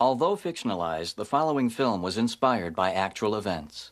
Although fictionalized, the following film was inspired by actual events.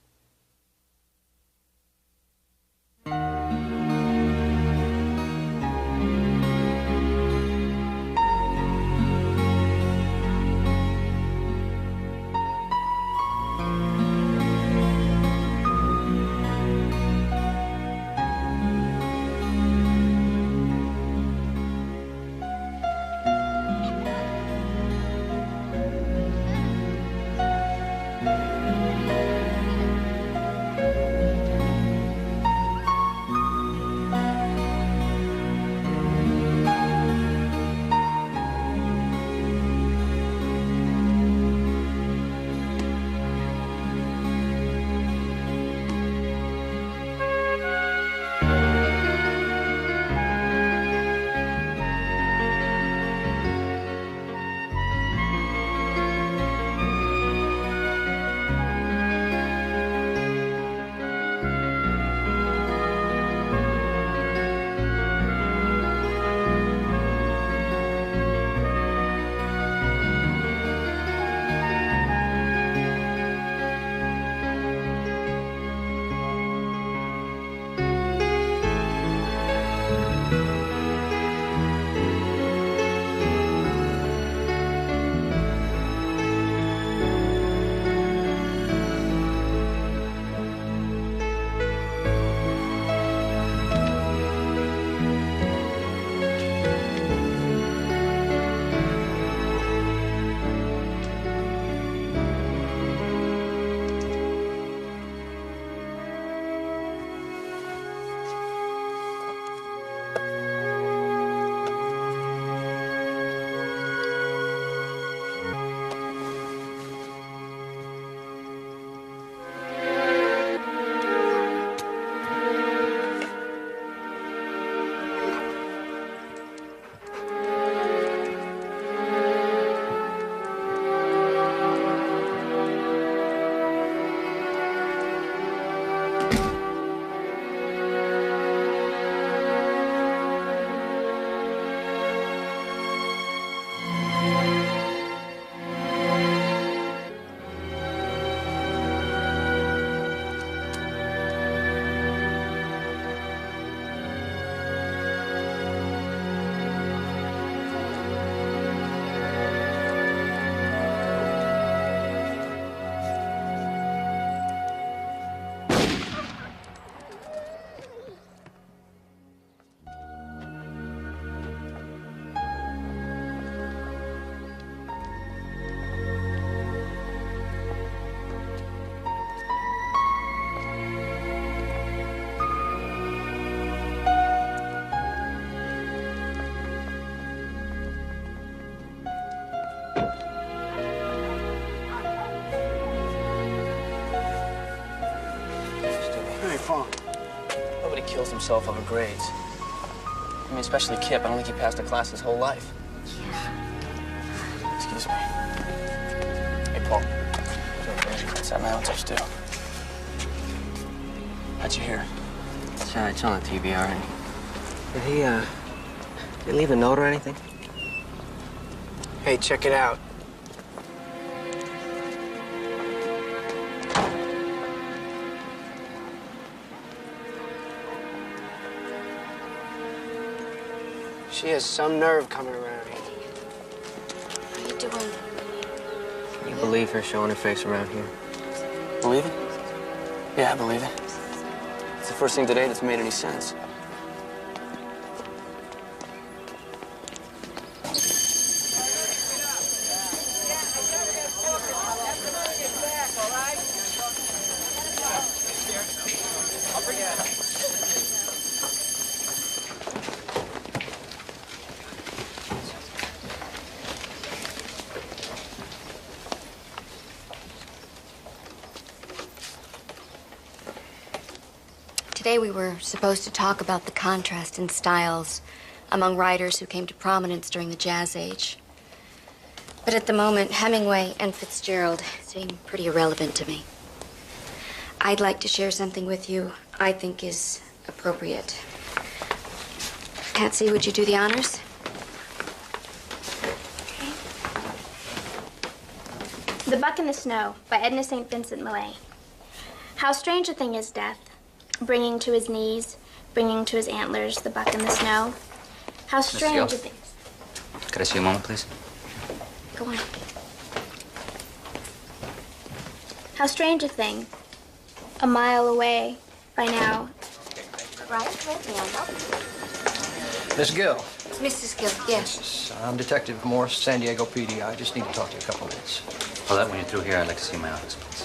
Nobody kills himself over grades. I mean, especially Kip. I don't think he passed a class his whole life. Excuse me. Hey, Paul. That's how my own touch, too. How'd you hear? It's on the TV already. Did he leave a note or anything? Hey, check it out. She has some nerve coming around here. How you doing? Can you believe her showing her face around here? Believe it? Yeah, I believe it. It's the first thing today that's made any sense. Today we were supposed to talk about the contrast in styles among writers who came to prominence during the Jazz Age. But at the moment, Hemingway and Fitzgerald seem pretty irrelevant to me. I'd like to share something with you I think is appropriate. Patsy, would you do the honors? Okay. The Buck in the Snow by Edna St. Vincent Millay. How strange a thing is death, bringing to his knees, bringing to his antlers the buck in the snow. How strange a thing. Could I see a moment, please? Go on. How strange a thing, a mile away by now. Right, with me, I'll help you. Miss Gill. Mrs. Gill, yes. I'm Detective Morse, San Diego PD. I just need to talk to you a couple minutes. Well, that when you're through here, I'd like to see my office, please.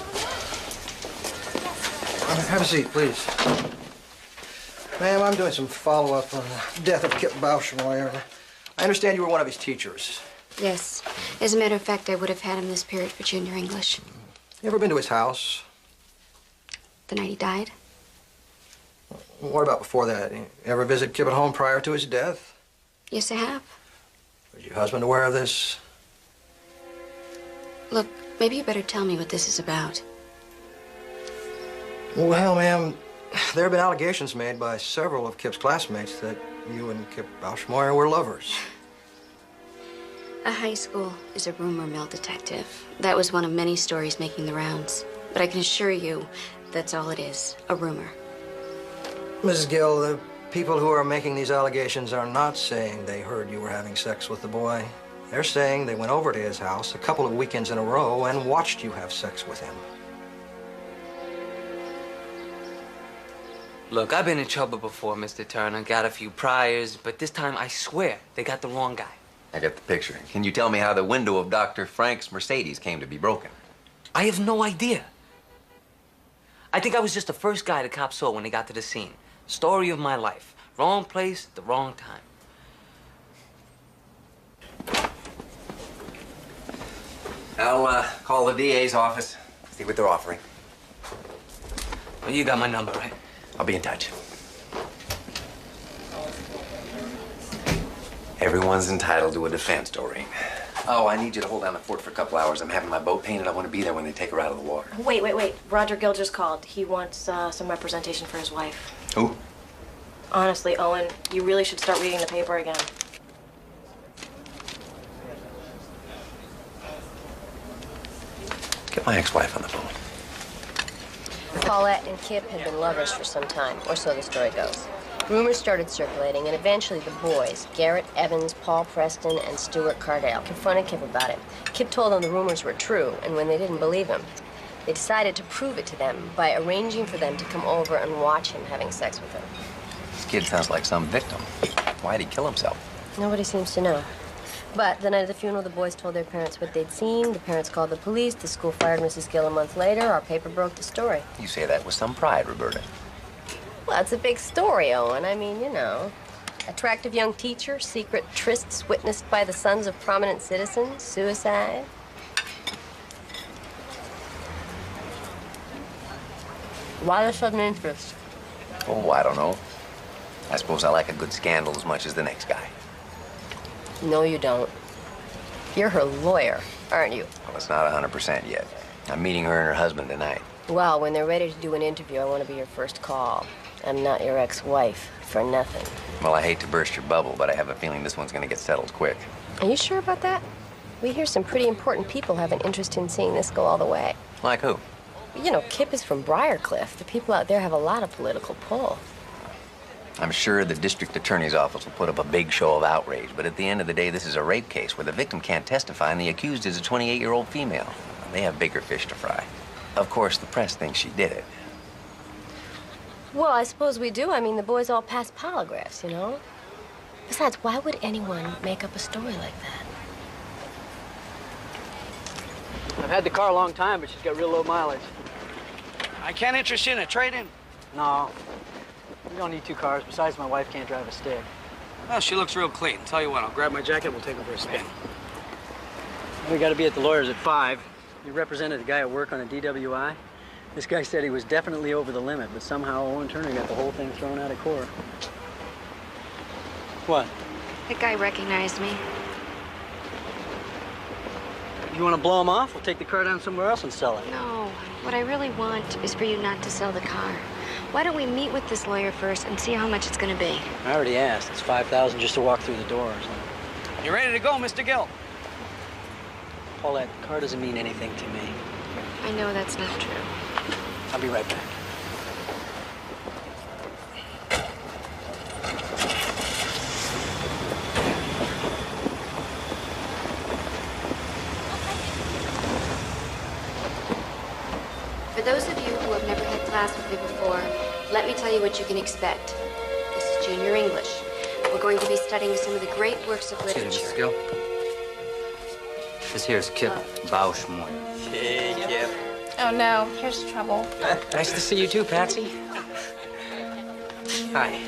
Have a seat, please. Ma'am, I'm doing some follow-up on the death of Kip Bauschmeyer. I understand you were one of his teachers. Yes. As a matter of fact, I would have had him this period for junior English. You ever been to his house? The night he died? What about before that? You ever visit Kip at home prior to his death? Yes, I have. Was your husband aware of this? Look, maybe you better tell me what this is about. Well, ma'am, there have been allegations made by several of Kip's classmates that you and Kip Bauschmeyer were lovers. A high school is a rumor mill, Detective. That was one of many stories making the rounds. But I can assure you, that's all it is, a rumor. Mrs. Gill, the people who are making these allegations are not saying they heard you were having sex with the boy. They're saying they went over to his house a couple of weekends in a row and watched you have sex with him. Look, I've been in trouble before, Mr. Turner. Got a few priors, but this time I swear they got the wrong guy. I got the picture. Can you tell me how the window of Dr. Frank's Mercedes came to be broken? I have no idea. I think I was just the first guy the cops saw when they got to the scene. Story of my life. Wrong place, the wrong time. I'll call the DA's office, see what they're offering. Well, you got my number, right? I'll be in touch. Everyone's entitled to a defense, Doreen. Oh, I need you to hold down the fort for a couple hours. I'm having my boat painted. I want to be there when they take her out of the water. Wait. Roger Gill just called. He wants some representation for his wife. Who? Honestly, Owen, you really should start reading the paper again. Get my ex-wife on the phone. Paulette and Kip had been lovers for some time, or so the story goes. Rumors started circulating, and eventually the boys, Garrett Evans, Paul Preston, and Stuart Cardale, confronted Kip about it. Kip told them the rumors were true, and when they didn't believe him, they decided to prove it to them by arranging for them to come over and watch him having sex with her. This kid sounds like some victim. Why'd he kill himself? Nobody seems to know. But the night of the funeral, the boys told their parents what they'd seen. The parents called the police. The school fired Mrs. Gill a month later. Our paper broke the story. You say that with some pride, Roberta. Well, it's a big story, Owen. I mean, you know. Attractive young teacher, secret trysts witnessed by the sons of prominent citizens, suicide. Why the sudden interest? Oh, I don't know. I suppose I like a good scandal as much as the next guy. No, you don't. You're her lawyer, aren't you? Well, it's not 100% yet. I'm meeting her and her husband tonight. Well, when they're ready to do an interview, I want to be your first call. I'm not your ex-wife for nothing. Well, I hate to burst your bubble, but I have a feeling this one's gonna get settled quick. Are you sure about that? We hear some pretty important people have an interest in seeing this go all the way. Like who? You know, Kip is from Briarcliff. The people out there have a lot of political pull. I'm sure the district attorney's office will put up a big show of outrage, but at the end of the day, this is a rape case where the victim can't testify and the accused is a 28-year-old female. They have bigger fish to fry. Of course, the press thinks she did it. Well, I suppose we do. I mean, the boys all passed polygraphs, you know? Besides, why would anyone make up a story like that? I've had the car a long time, but she's got real low mileage. I can't interest you in a trade-in. No, we don't need two cars. Besides, my wife can't drive a stick. Well, she looks real clean. Tell you what, I'll grab my jacket and we'll take her for a spin. We got to be at the lawyer's at 5. You represented a guy at work on a DWI. This guy said he was definitely over the limit, but somehow Owen Turner got the whole thing thrown out of court. What? That guy recognized me. You want to blow him off? We'll take the car down somewhere else and sell it. No, what I really want is for you not to sell the car. Why don't we meet with this lawyer first and see how much it's going to be? I already asked. It's $5,000 just to walk through the doors. You ready to go, Mr. Gill? Paulette, the car doesn't mean anything to me. I know that's not true. I'll be right back. For those of you who have never had class with me before, let me tell you what you can expect. This is junior English. We're going to be studying some of the great works of literature. Excuse me, Mrs. Gill. This here's Kip Bauschmoyer. Hey, Kip. Oh no, here's trouble. Nice to see you too, Patsy. Hi.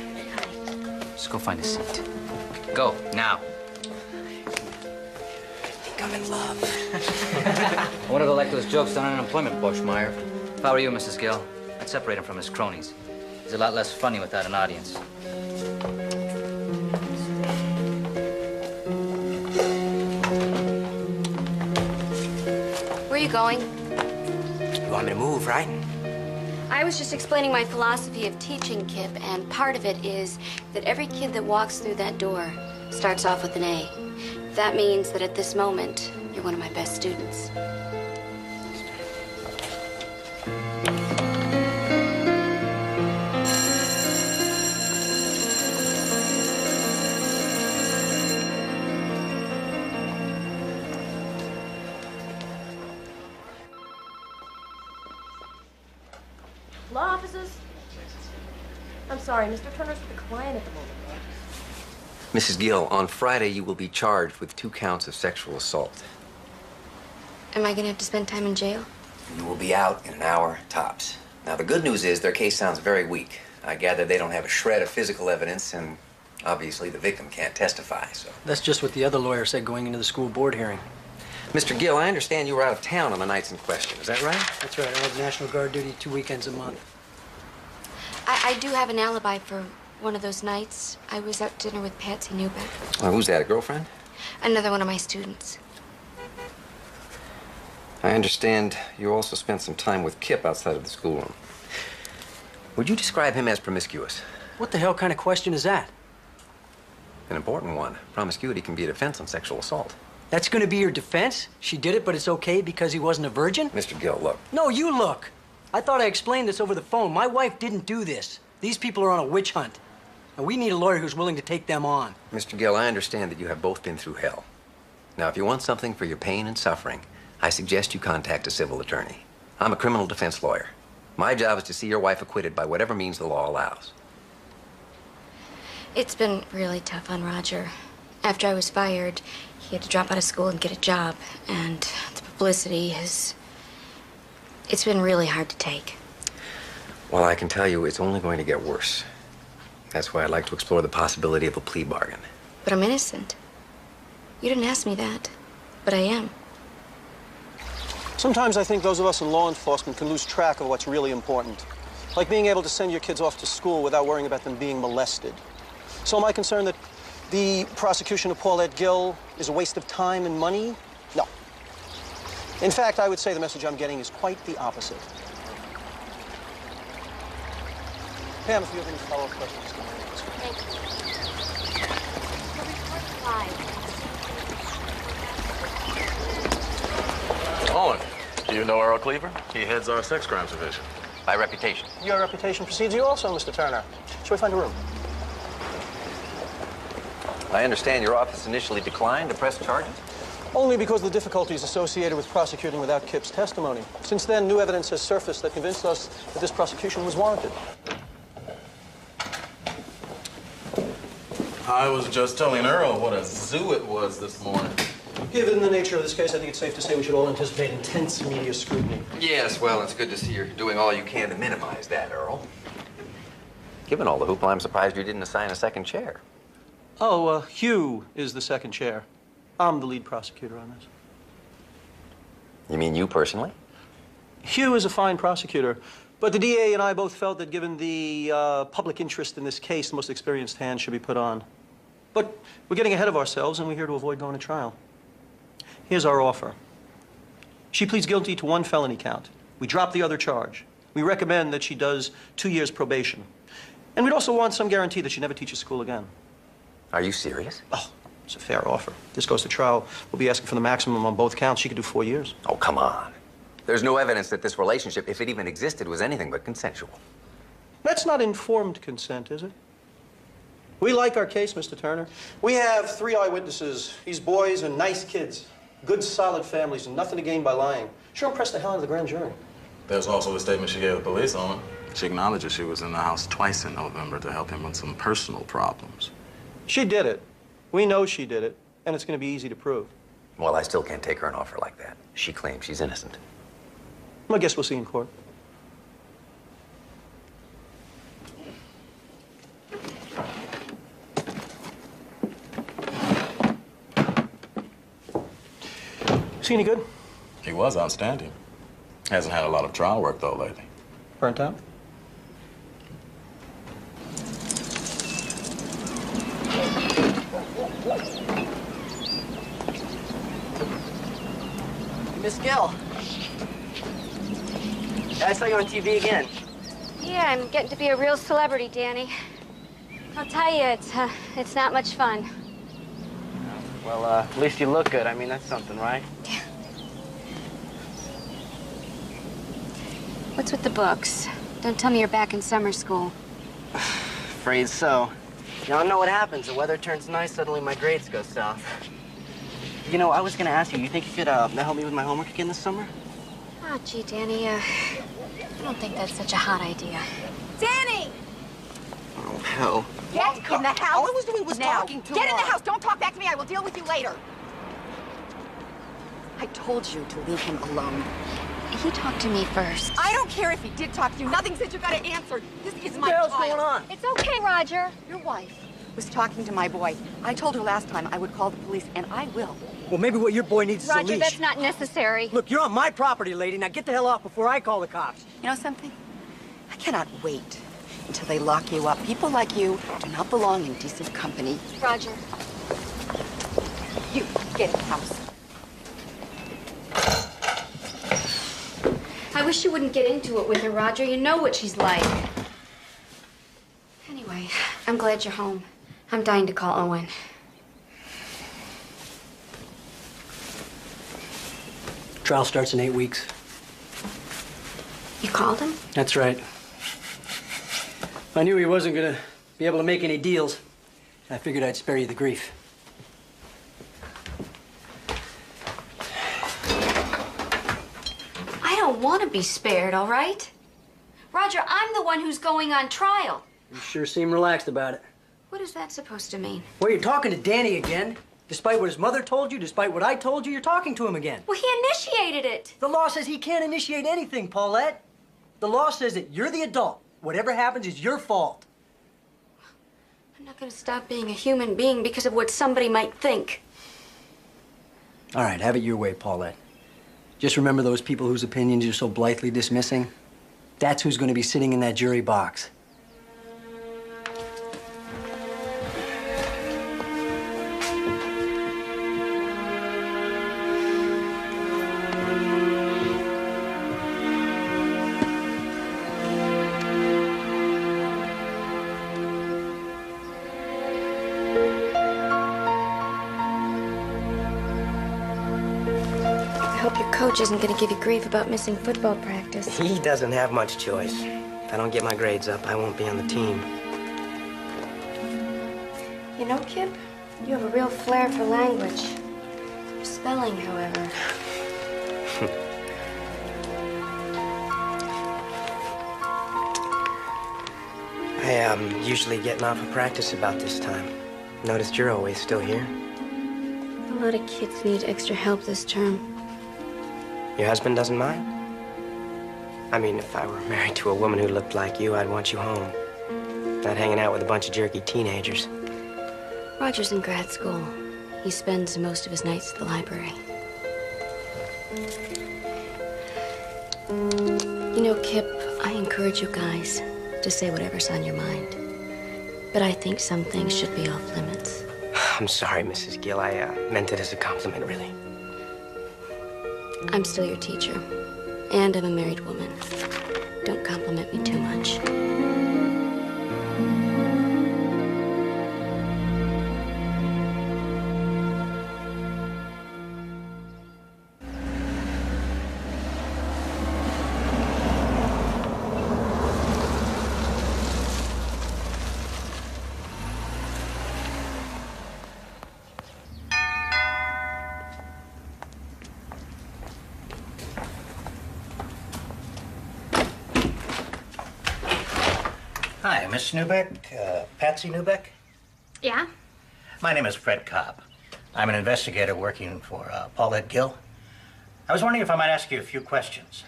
Just go find a seat. Go, now. I think I'm in love. I want to go like those jokes on unemployment, Bauschmoyer. If I were you, Mrs. Gill, I'd separate him from his cronies. He's a lot less funny without an audience. Where are you going? You want me to move, right? I was just explaining my philosophy of teaching, Kip, and part of it is that every kid that walks through that door starts off with an A. That means that at this moment, you're one of my best students. Law offices? I'm sorry, Mr. Turner's with a client at the moment. Mrs. Gill, on Friday you will be charged with 2 counts of sexual assault. Am I gonna have to spend time in jail? You will be out in an hour tops. Now, the good news is their case sounds very weak. I gather they don't have a shred of physical evidence, and obviously the victim can't testify, so. That's just what the other lawyer said going into the school board hearing. Mr. Gill, I understand you were out of town on the nights in question. Is that right? That's right. I have National Guard duty 2 weekends a month. I do have an alibi for one of those nights. I was out to dinner with Patsy Newbeck. Well, who's that, a girlfriend? Another one of my students. I understand you also spent some time with Kip outside of the schoolroom. Would you describe him as promiscuous? What the hell kind of question is that? An important one. Promiscuity can be a defense on sexual assault. That's going to be your defense? She did it, but it's okay because he wasn't a virgin? Mr. Gill, look. No, you look. I thought I explained this over the phone. My wife didn't do this. These people are on a witch hunt. And we need a lawyer who's willing to take them on. Mr. Gill, I understand that you have both been through hell. Now, if you want something for your pain and suffering, I suggest you contact a civil attorney. I'm a criminal defense lawyer. My job is to see your wife acquitted by whatever means the law allows. It's been really tough on Roger. After I was fired, he had to drop out of school and get a job. And the publicity it's been really hard to take. Well, I can tell you it's only going to get worse. That's why I'd like to explore the possibility of a plea bargain. But I'm innocent. You didn't ask me that, but I am. Sometimes I think those of us in law enforcement can lose track of what's really important. Like being able to send your kids off to school without worrying about them being molested. So am I concerned that the prosecution of Paulette Gill is a waste of time and money? No. In fact, I would say the message I'm getting is quite the opposite. Pam, if you have any follow-up questions, come on. Thank you. Owen, do you know Earl Cleaver? He heads our sex crimes division. By reputation. Your reputation precedes you also, Mr. Turner. Shall we find a room? I understand your office initially declined to press charges. Only because of the difficulties associated with prosecuting without Kip's testimony. Since then, new evidence has surfaced that convinced us that this prosecution was warranted. I was just telling Earl what a zoo it was this morning. Given the nature of this case, I think it's safe to say we should all anticipate intense media scrutiny. Yes, well, it's good to see you're doing all you can to minimize that, Earl. Given all the hoopla, I'm surprised you didn't assign a second chair. Oh, Hugh is the second chair. I'm the lead prosecutor on this. You mean you personally? Hugh is a fine prosecutor, but the DA and I both felt that given the public interest in this case, the most experienced hand should be put on. But we're getting ahead of ourselves, and we're here to avoid going to trial. Here's our offer. She pleads guilty to 1 felony count. We drop the other charge. We recommend that she does 2 years probation. And we'd also want some guarantee that she never teaches school again. Are you serious? Oh, It's a fair offer. This goes to trial. We'll be asking for the maximum on both counts. She could do 4 years. Oh, come on. There's no evidence that this relationship, if it even existed, was anything but consensual. That's not informed consent, is it? We like our case, Mr. Turner. We have 3 eyewitnesses. These boys are nice kids. Good, solid families, and nothing to gain by lying. Sure impressed the hell out of the grand jury. There's also the statement she gave the police on her. She acknowledges she was in the house twice in November to help him with some personal problems. She did it. We know she did it, and it's going to be easy to prove. Well, I still can't take her an offer like that. She claims she's innocent. I guess we'll see in court. Is he any good? He was outstanding. Hasn't had a lot of trial work, though, lately. Burnt out? Miss Gill. I saw you on TV again. Yeah, I'm getting to be a real celebrity, Danny. I'll tell you, it's not much fun. Well, at least you look good. I mean, that's something, right? What's with the books? Don't tell me you're back in summer school. Afraid so. You all know what happens. The weather turns nice, suddenly my grades go south. You know, I was gonna ask you, you think you could help me with my homework again this summer? Oh, gee, Danny, I don't think that's such a hot idea. Danny! Oh, hell. Get in the house. All I was doing was now. talking to Get in the her. house. Don't talk back to me. I will deal with you later. I told you to leave him alone. He talked to me first. I don't care if he did talk to you. Nothing says you gotta answer. This is my What the hell's child. going on? It's okay, Roger. Your wife was talking to my boy. I told her last time I would call the police, and I will. Well, maybe what your boy needs is a Roger, leash. that's not necessary. Look, you're on my property, lady. Now get the hell off before I call the cops. You know something? I cannot wait until they lock you up. People like you do not belong in decent company. Roger. You, get in the house. I wish you wouldn't get into it with her, Roger. You know what she's like. Anyway, I'm glad you're home. I'm dying to call Owen. Trial starts in 8 weeks. You called him? That's right. I knew he wasn't gonna be able to make any deals. I figured I'd spare you the grief. I don't want to be spared, all right? Roger, I'm the one who's going on trial. You sure seem relaxed about it. What is that supposed to mean? Well, you're talking to Danny again. Despite what his mother told you, despite what I told you, you're talking to him again. Well, he initiated it. The law says he can't initiate anything, Paulette. The law says that you're the adult. Whatever happens is your fault. I'm not going to stop being a human being because of what somebody might think. All right, have it your way, Paulette. Just remember those people whose opinions you're so blithely dismissing? That's who's going to be sitting in that jury box. I hope your coach isn't going to give you grief about missing football practice. He doesn't have much choice. If I don't get my grades up, I won't be on the team. You know, Kip, you have a real flair for language. Spelling, however. I usually getting off of practice about this time. Noticed you're always still here. A lot of kids need extra help this term. Your husband doesn't mind? I mean, if I were married to a woman who looked like you, I'd want you home. Not hanging out with a bunch of jerky teenagers. Roger's in grad school. He spends most of his nights at the library. You know, Kip, I encourage you guys to say whatever's on your mind. But I think some things should be off limits. I'm sorry, Mrs. Gill. I meant it as a compliment, really. I'm still your teacher, and I'm a married woman. Don't compliment me too much. Hi, Miss Newbeck, Patsy Newbeck. Yeah? My name is Fred Cobb. I'm an investigator working for Paulette Gill. I was wondering if I might ask you a few questions.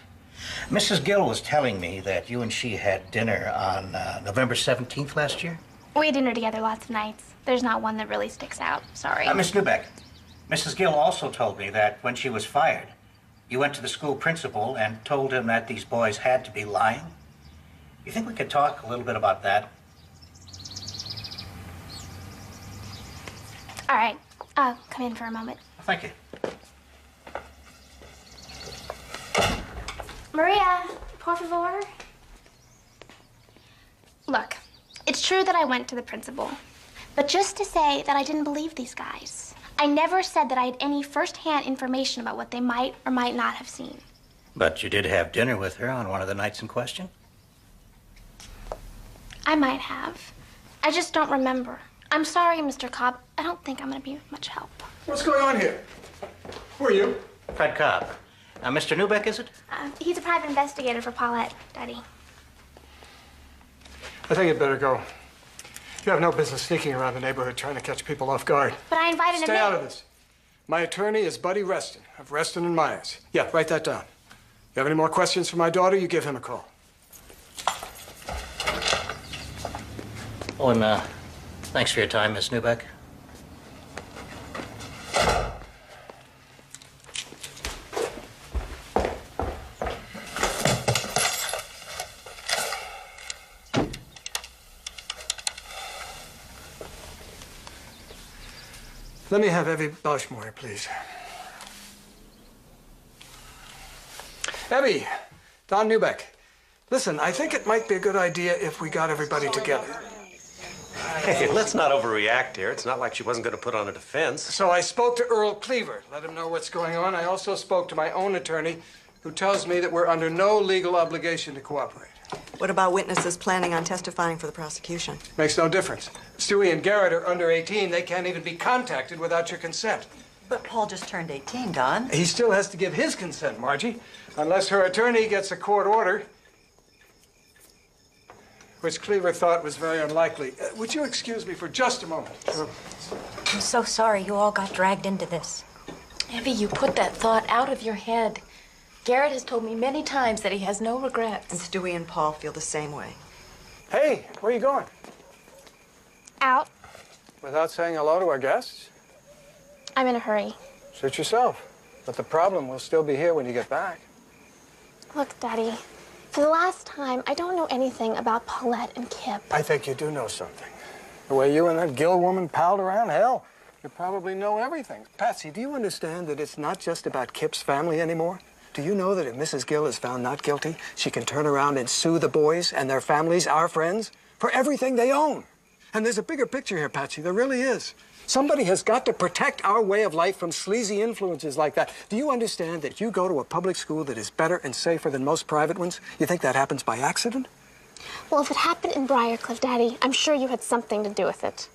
Mrs. Gill was telling me that you and she had dinner on November 17th last year. We had dinner together lots of nights. There's not one that really sticks out. Sorry. Miss Newbeck, Mrs. Gill also told me that when she was fired, you went to the school principal and told him that these boys had to be lying. You think we could talk a little bit about that? All right. I'll come in for a moment. Thank you. Maria, por favor. Look, it's true that I went to the principal, but just to say that I didn't believe these guys. I never said that I had any first-hand information about what they might or might not have seen. But you did have dinner with her on one of the nights in question? I might have. I just don't remember. I'm sorry, Mr. Cobb. I don't think I'm going to be of much help. What's going on here? Who are you? Fred Cobb. Mr. Newbeck, is it? He's a private investigator for Paulette, Daddy. I think you'd better go. You have no business sneaking around the neighborhood trying to catch people off guard. But I invited him in. Stay out of this. My attorney is Buddy Reston of Reston and Myers. Yeah, write that down. You have any more questions for my daughter, you give him a call. Oh, and thanks for your time, Miss Newbeck. Let me have Evie Bashmore, please. Evie, Don Newbeck. Listen, I think it might be a good idea if we got everybody together. Hey, let's not overreact here. It's not like she wasn't going to put on a defense. So I spoke to Earl Cleaver, let him know what's going on. I also spoke to my own attorney, who tells me that we're under no legal obligation to cooperate. What about witnesses planning on testifying for the prosecution? Makes no difference. Stewie and Garrett are under 18. They can't even be contacted without your consent. But Paul just turned 18, Don. He still has to give his consent, Margie, unless her attorney gets a court order, which Cleaver thought was very unlikely. Would you excuse me for just a moment? I'm so sorry you all got dragged into this. Evie, you put that thought out of your head. Garrett has told me many times that he has no regrets. And Stewie and Paul feel the same way. Hey, where are you going? Out. Without saying hello to our guests? I'm in a hurry. Suit yourself. But the problem will still be here when you get back. Look, Daddy, for the last time, I don't know anything about Paulette and Kip. I think you do know something. The way you and that Gill woman palled around, hell, you probably know everything. Patsy, do you understand that it's not just about Kip's family anymore? Do you know that if Mrs. Gill is found not guilty, she can turn around and sue the boys and their families, our friends, for everything they own? And there's a bigger picture here, Patsy. There really is. Somebody has got to protect our way of life from sleazy influences like that. Do you understand that you go to a public school that is better and safer than most private ones? You think that happens by accident? Well, if it happened in Briarcliff, Daddy, I'm sure you had something to do with it.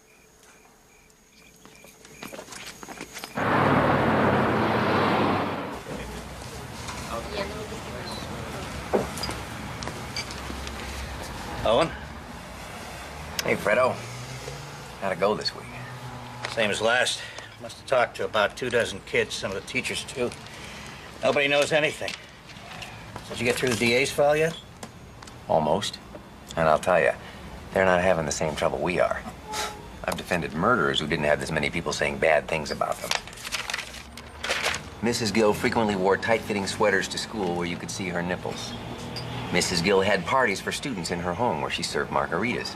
Owen? Hey, Fredo. How'd it go this week? Same as last. Must have talked to about 24 kids, some of the teachers, too. Nobody knows anything. Did you get through the DA's file yet? Almost. And I'll tell you, they're not having the same trouble we are. I've defended murderers who didn't have this many people saying bad things about them. Mrs. Gill frequently wore tight-fitting sweaters to school where you could see her nipples. Mrs. Gill had parties for students in her home where she served margaritas.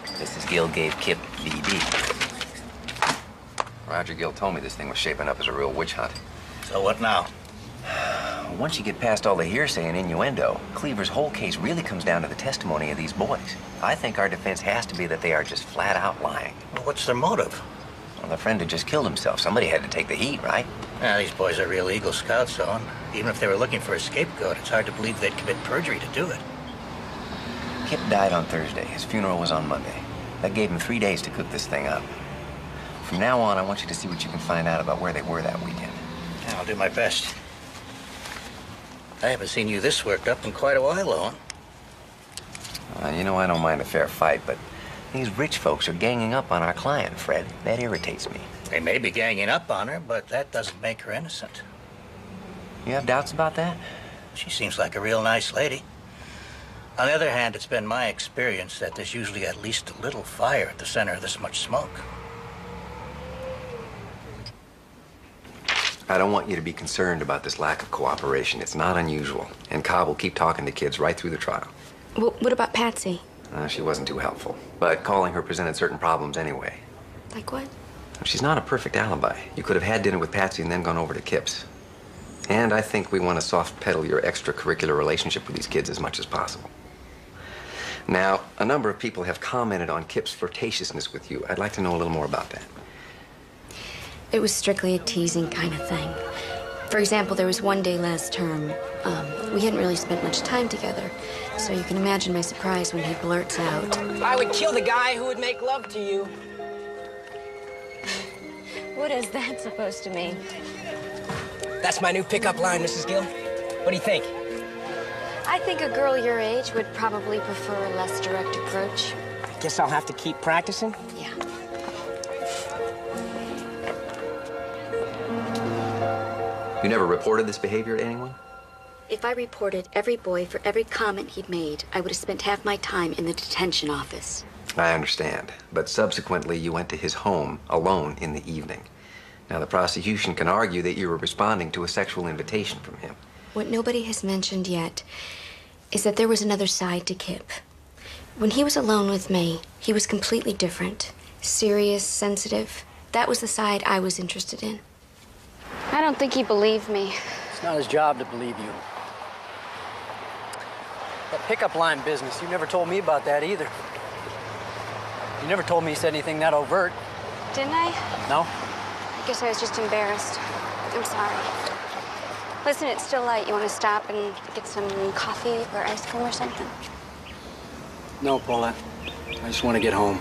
Mrs. Gill gave Kip VD. Roger Gill told me this thing was shaping up as a real witch hunt. So what now? Once you get past all the hearsay and innuendo, Cleaver's whole case really comes down to the testimony of these boys. I think our defense has to be that they are just flat out lying. Well, what's their motive? Well, the friend had just killed himself. Somebody had to take the heat, right? Yeah, these boys are real Eagle Scouts, Owen. Even if they were looking for a scapegoat, it's hard to believe they'd commit perjury to do it. Kip died on Thursday. His funeral was on Monday. That gave him 3 days to cook this thing up. From now on, I want you to see what you can find out about where they were that weekend. Yeah, I'll do my best. I haven't seen you this worked up in quite a while, Owen. You know, I don't mind a fair fight, but these rich folks are ganging up on our client, Fred. That irritates me. They may be ganging up on her, but that doesn't make her innocent. You have doubts about that? She seems like a real nice lady. On the other hand, it's been my experience that there's usually at least a little fire at the center of this much smoke. I don't want you to be concerned about this lack of cooperation. It's not unusual. And Cobb will keep talking to kids right through the trial. Well, what about Patsy? She wasn't too helpful. But calling her presented certain problems anyway. Like what? She's not a perfect alibi. You could have had dinner with Patsy and then gone over to Kip's. And I think we want to soft pedal your extracurricular relationship with these kids as much as possible. Now, a number of people have commented on Kip's flirtatiousness with you. I'd like to know a little more about that. It was strictly a teasing kind of thing. For example, there was one day last term. We hadn't really spent much time together, so you can imagine my surprise when he blurts out, I would kill the guy who would make love to you. "What is that supposed to mean?" That's my new pickup line, Mrs. Gill. What do you think? I think a girl your age would probably prefer a less direct approach. I guess I'll have to keep practicing. Yeah. You never reported this behavior to anyone? If I reported every boy for every comment he'd made, I would have spent half my time in the detention office. I understand. But subsequently, you went to his home alone in the evening. Now, the prosecution can argue that you were responding to a sexual invitation from him. What nobody has mentioned yet is that there was another side to Kip. When he was alone with me, he was completely different. Serious, sensitive. That was the side I was interested in. I don't think he believed me. It's not his job to believe you. That pickup line business, you never told me about that either. You never told me he said anything that overt. Didn't I? No? I guess I was just embarrassed. I'm sorry. Listen, it's still light. You want to stop and get some coffee or ice cream or something? No, Paulette. I just want to get home.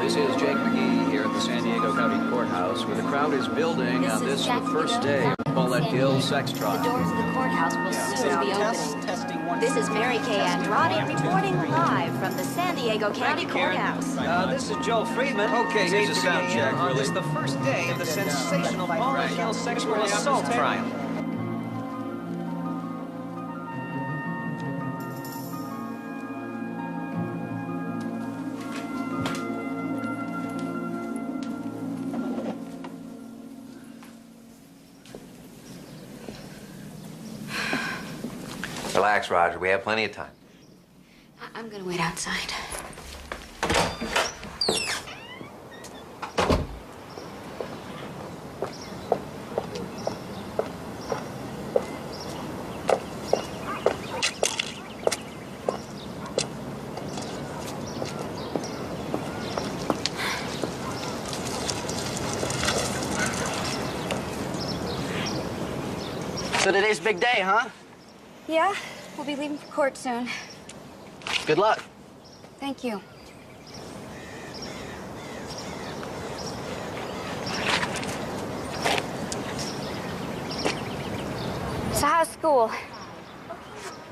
This is Jake McGee here at the San Diego County Courthouse, where the crowd is building on this the first day of Paulette Gill's sex trial. The doors of the courthouse will soon be opening. This is Mary Kay Andrade reporting live from the San Diego County Courthouse. This is Joe Friedman. Okay, here's a sound check, On really. this, the first day of the sensational Paulette Gill sexual assault trial. Relax, Roger. We have plenty of time. I'm gonna wait outside. So today's big day, huh? Yeah, we'll be leaving for court soon. Good luck. Thank you. So how's school?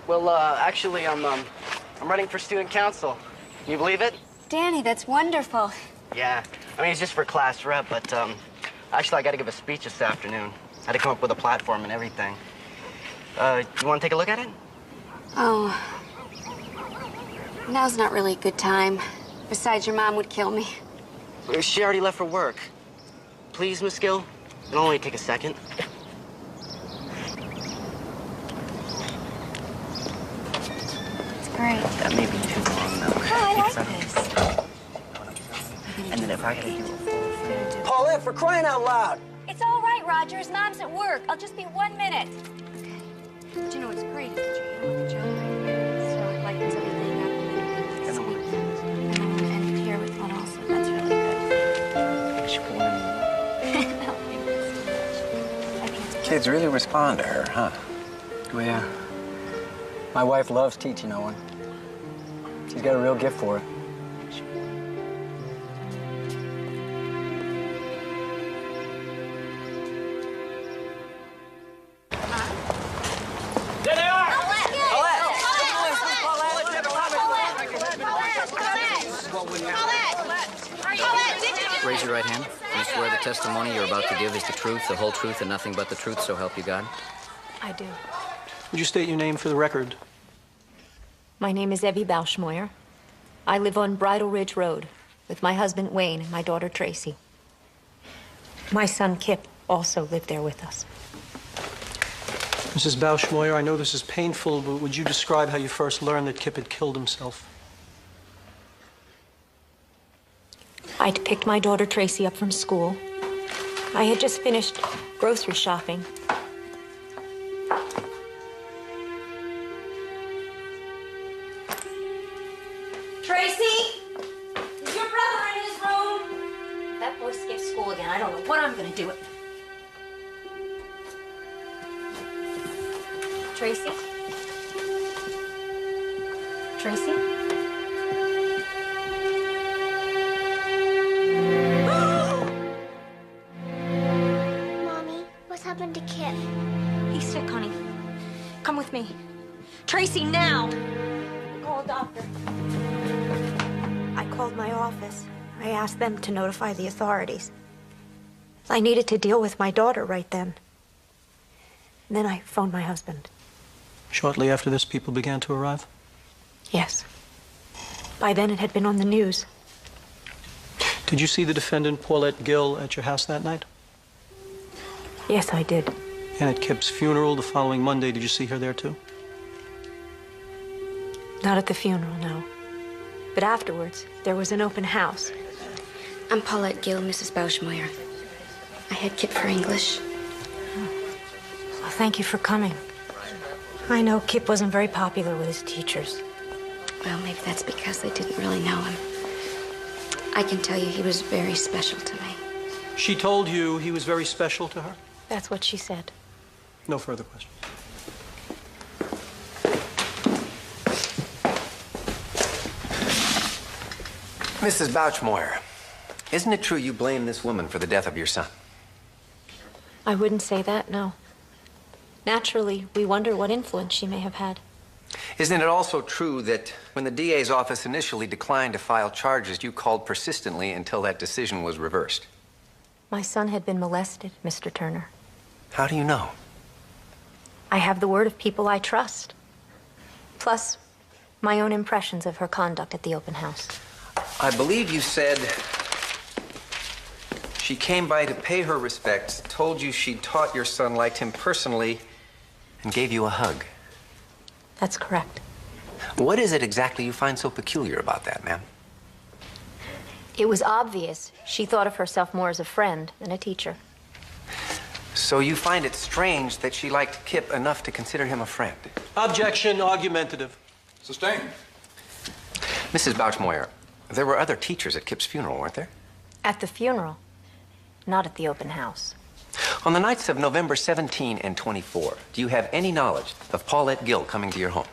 Well, actually, I'm running for student council. Can you believe it? Danny, that's wonderful. Yeah. I mean, it's just for class rep, but, actually, I gotta give a speech this afternoon. I had to come up with a platform and everything. You wanna take a look at it? Oh. Now's not really a good time. Besides, your mom would kill me. She already left for work. Please, Miss Gill? It'll only take a second. It's great. That may be too long, though. Oh, I like this. And then if I gotta do a full thing... Paulette, for crying out loud! It's all right, Roger. His mom's at work. I'll just be 1 minute. But you know what's great is that you're handling the job right here. So it lightens everything up and then and I want to end it here with one also. That's really good. Kids really respond to her, huh? Oh, yeah. My wife loves teaching Owen. She's got a real gift for it. Raise your right hand. Do you swear the testimony you're about to give is the truth, the whole truth, and nothing but the truth, so help you God? I do. Would you state your name for the record? My name is Evie Bauschmoyer. I live on Bridle Ridge Road with my husband Wayne and my daughter Tracy. My son Kip also lived there with us. Mrs. Bauschmoyer, I know this is painful, but would you describe how you first learned that Kip had killed himself? I'd picked my daughter Tracy up from school. I had just finished grocery shopping. Tracy! Is your brother in his room? That boy skipped school again. I don't know what I'm gonna do. Tracy? Tracy? Mommy, what's happened to Kip? He's sick, honey. Come with me. Tracy, now! Call a doctor. I called my office. I asked them to notify the authorities. I needed to deal with my daughter right then. And then I phoned my husband. Shortly after this, people began to arrive? Yes. By then, it had been on the news. Did you see the defendant, Paulette Gill, at your house that night? Yes, I did. And at Kip's funeral the following Monday, did you see her there too? Not at the funeral, no. But afterwards, there was an open house. I'm Paulette Gill, Mrs. Bauschmoyer. I had Kip for English. Well, thank you for coming. I know Kip wasn't very popular with his teachers. Well, maybe that's because they didn't really know him. I can tell you he was very special to me. She told you he was very special to her? That's what she said. No further questions. Mrs. Bouchmoyer, isn't it true you blame this woman for the death of your son? I wouldn't say that, no. Naturally, we wonder what influence she may have had. Isn't it also true that when the DA's office initially declined to file charges, you called persistently until that decision was reversed? My son had been molested, Mr. Turner. How do you know? I have the word of people I trust. Plus, my own impressions of her conduct at the open house. I believe you said she came by to pay her respects, told you she'd taught your son, liked him personally, and gave you a hug. That's correct. What is it exactly you find so peculiar about that, ma'am? It was obvious she thought of herself more as a friend than a teacher. So you find it strange that she liked Kip enough to consider him a friend? Objection, argumentative. Sustained. Mrs. Bouchmoyer, there were other teachers at Kip's funeral, weren't there? At the funeral, not at the open house. On the nights of November 17 and 24, do you have any knowledge of Paulette Gill coming to your home?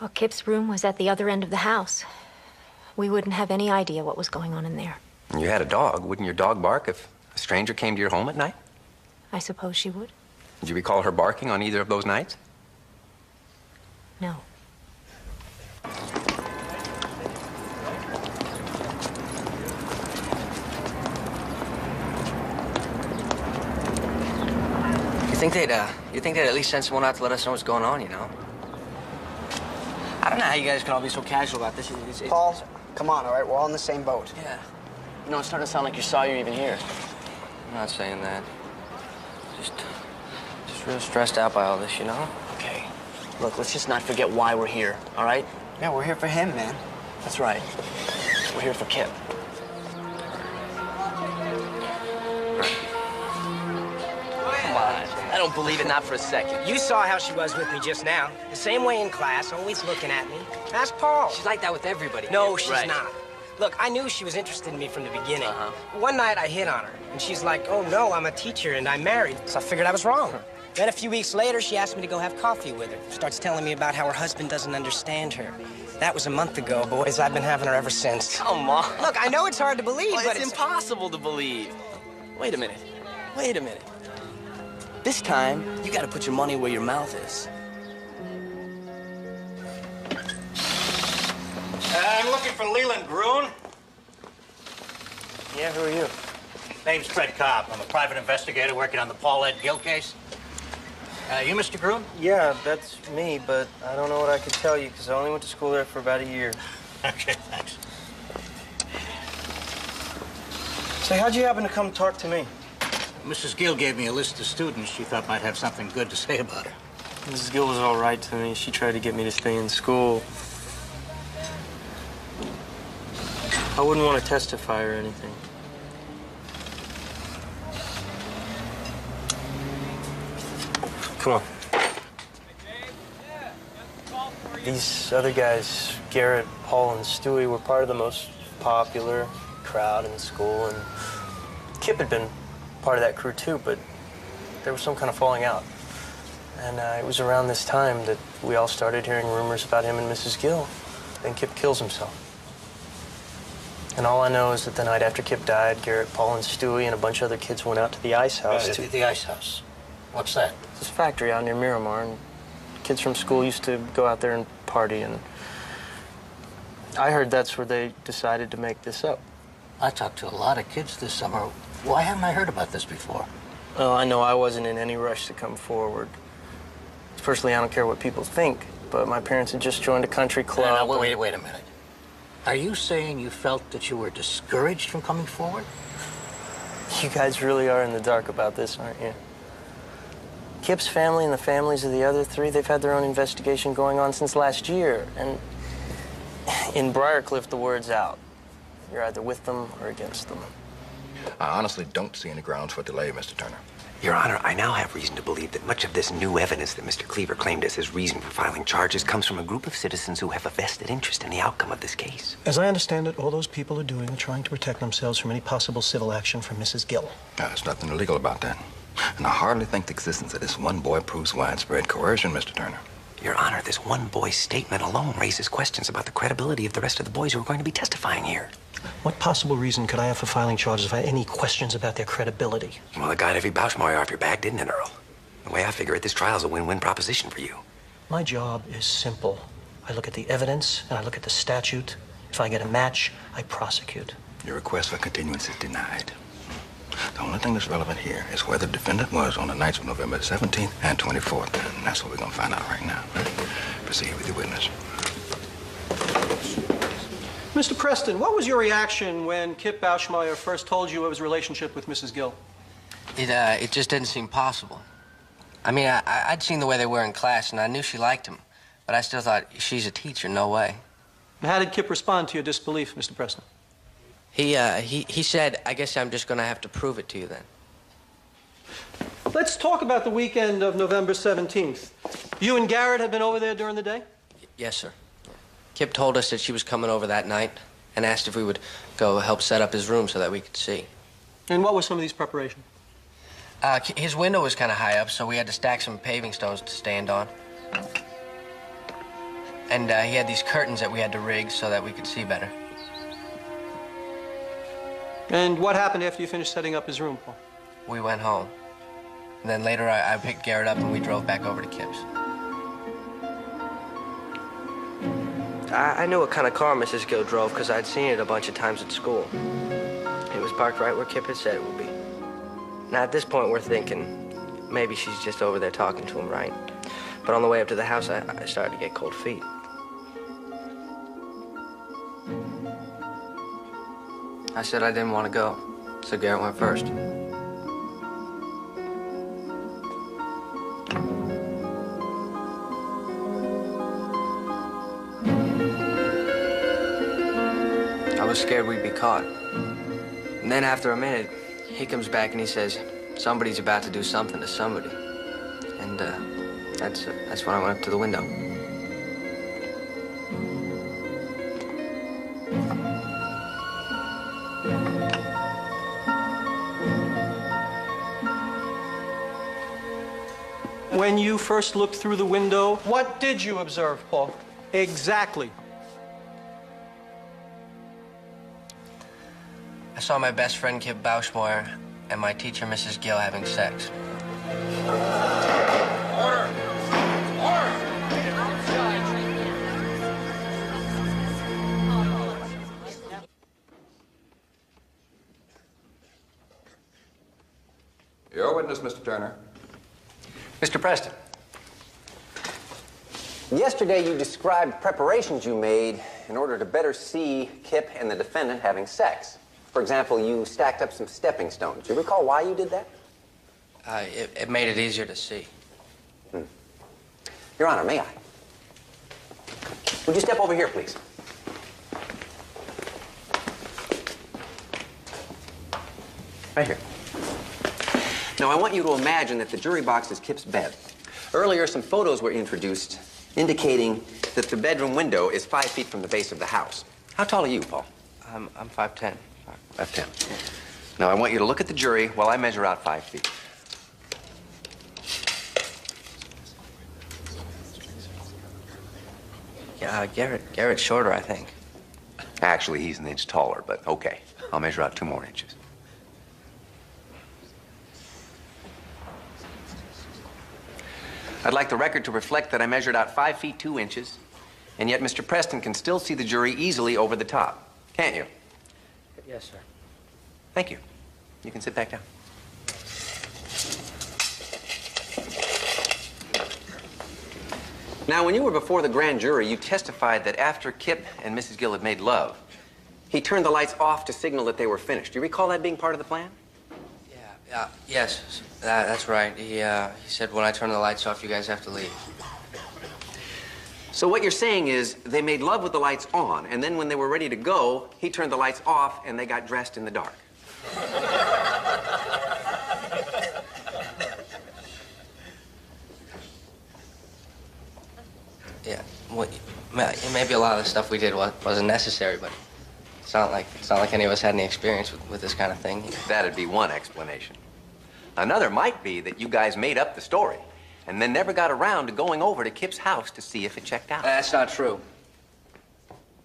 Well, Kip's room was at the other end of the house. We wouldn't have any idea what was going on in there. You had a dog. Wouldn't your dog bark if a stranger came to your home at night? I suppose she would. Did you recall her barking on either of those nights? No. You think they'd at least send someone out to let us know what's going on, you know? I don't know how you guys can all be so casual about this. Paul, come on, all right? We're all in the same boat. Yeah. You know, it's starting to sound like you're sorry you're even here. I'm not saying that. Just real stressed out by all this, you know? Okay. Look, let's just not forget why we're here, all right? Yeah, we're here for him, man. That's right. We're here for Kip. Come on. I don't believe it, not for a second. You saw how she was with me just now. The same way in class, always looking at me. Ask Paul. She's like that with everybody. No, she's Right. not. Look, I knew she was interested in me from the beginning. One night I hit on her, and she's like, oh no, I'm a teacher and I'm married. So I figured I was wrong. Then a few weeks later, she asked me to go have coffee with her. Starts telling me about how her husband doesn't understand her. That was a month ago, boys. I've been having her ever since. Come on. Look, I know it's hard to believe, Well, but it's impossible to believe. Wait a minute. Wait a minute. This time, you gotta put your money where your mouth is. I'm looking for Leland Groon. Yeah, who are you? Name's Fred Cobb. I'm a private investigator working on the Paulette Gill case. You Mr. Groom? Yeah, that's me, but I don't know what I could tell you because I only went to school there for about a year. Okay, thanks. Say, how'd you happen to come talk to me? Mrs. Gill gave me a list of students she thought might have something good to say about her. Mrs. Gill was all right to me. She tried to get me to stay in school. I wouldn't want to testify or anything. Come on. These other guys, Garrett, Paul, and Stewie, were part of the most popular crowd in school, and Kip had been part of that crew too, but there was some kind of falling out. And it was around this time that we all started hearing rumors about him and Mrs. Gill. Then Kip kills himself. And all I know is that the night after Kip died, Garrett, Paul, and Stewie and a bunch of other kids went out to the ice house The ice house. What's that? It's a factory out near Miramar, and kids from school used to go out there and party, and I heard that's where they decided to make this up. I talked to a lot of kids this summer. Why haven't I heard about this before? Well, I know I wasn't in any rush to come forward. Personally, I don't care what people think, but my parents had just joined a country club. No, wait a minute. Are you saying you felt that you were discouraged from coming forward? You guys really are in the dark about this, aren't you? Kip's family and the families of the other three, they've had their own investigation going on since last year. And in Briarcliff, the word's out. You're either with them or against them. I honestly don't see any grounds for delay, Mr. Turner. Your Honor, I now have reason to believe that much of this new evidence that Mr. Cleaver claimed as his reason for filing charges comes from a group of citizens who have a vested interest in the outcome of this case. As I understand it, all those people are doing are trying to protect themselves from any possible civil action from Mrs. Gill. There's nothing illegal about that. And I hardly think the existence of this one boy proves widespread coercion, Mr. Turner. Your Honor, this one boy's statement alone raises questions about the credibility of the rest of the boys who are going to be testifying here. What possible reason could I have for filing charges if I had any questions about their credibility? Well, it got Evie Bauschmeyer off your back, didn't it, Earl? The way I figure it, this trial's a win-win proposition for you. My job is simple. I look at the evidence and I look at the statute. If I get a match, I prosecute. Your request for continuance is denied. The only thing that's relevant here is where the defendant was on the nights of November 17th and 24th. And that's what we're going to find out right now. Proceed with your witness. Mr. Preston, what was your reaction when Kip Bauschmeyer first told you of his relationship with Mrs. Gill? It just didn't seem possible. I mean, I'd seen the way they were in class, and I knew she liked him. But I still thought, she's a teacher, no way. How did Kip respond to your disbelief, Mr. Preston? He said, I guess I'm just going to have to prove it to you then. Let's talk about the weekend of November 17th. You and Garrett had been over there during the day? Yes, sir. Kip told us that she was coming over that night and asked if we would go help set up his room so that we could see. And what were some of these preparations? His window was kind of high up, so we had to stack some paving stones to stand on. And he had these curtains that we had to rig so that we could see better. And what happened after you finished setting up his room, Paul? We went home. And then later I picked Garrett up and we drove back over to Kip's. I knew what kind of car Mrs. Gill drove because I'd seen it a bunch of times at school. It was parked right where Kip had said it would be. Now, at this point, we're thinking maybe she's just over there talking to him, right? But on the way up to the house, I started to get cold feet. I said I didn't want to go, so Garrett went first. I was scared we'd be caught. And then after a minute, he comes back and he says, somebody's about to do something to somebody. And that's when I went up to the window. When you first looked through the window, what did you observe, Paul? Exactly. I saw my best friend, Kip Bauschmeyer, and my teacher, Mrs. Gill, having sex. Your witness, Mr. Turner. Mr. Preston. Yesterday, you described preparations you made in order to better see Kip and the defendant having sex. For example, you stacked up some stepping stones. Do you recall why you did that? It made it easier to see. Your Honor, may I? Would you step over here, please? Right here. Now, I want you to imagine that the jury box is Kip's bed. Earlier, some photos were introduced indicating that the bedroom window is 5 feet from the base of the house. How tall are you, Paul? I'm 5'10". 5'10". Now, I want you to look at the jury while I measure out 5 feet. Yeah, Garrett's shorter, I think. Actually, he's an inch taller, but okay. I'll measure out 2 more inches. I'd like the record to reflect that I measured out 5 feet 2 inches, and yet Mr. Preston can still see the jury easily over the top. Can't you? Yes, sir. Thank you. You can sit back down. Now, when you were before the grand jury, you testified that after Kip and Mrs. Gill had made love, he turned the lights off to signal that they were finished. Do you recall that being part of the plan? Yes, that's right. He said, when I turn the lights off, you guys have to leave. So what you're saying is they made love with the lights on, and then when they were ready to go, he turned the lights off and they got dressed in the dark. Yeah, well, maybe a lot of the stuff we did wasn't necessary, but it's not like any of us had any experience with this kind of thing. That'd be one explanation. Another might be that you guys made up the story and then never got around to going over to Kip's house to see if it checked out. That's not true.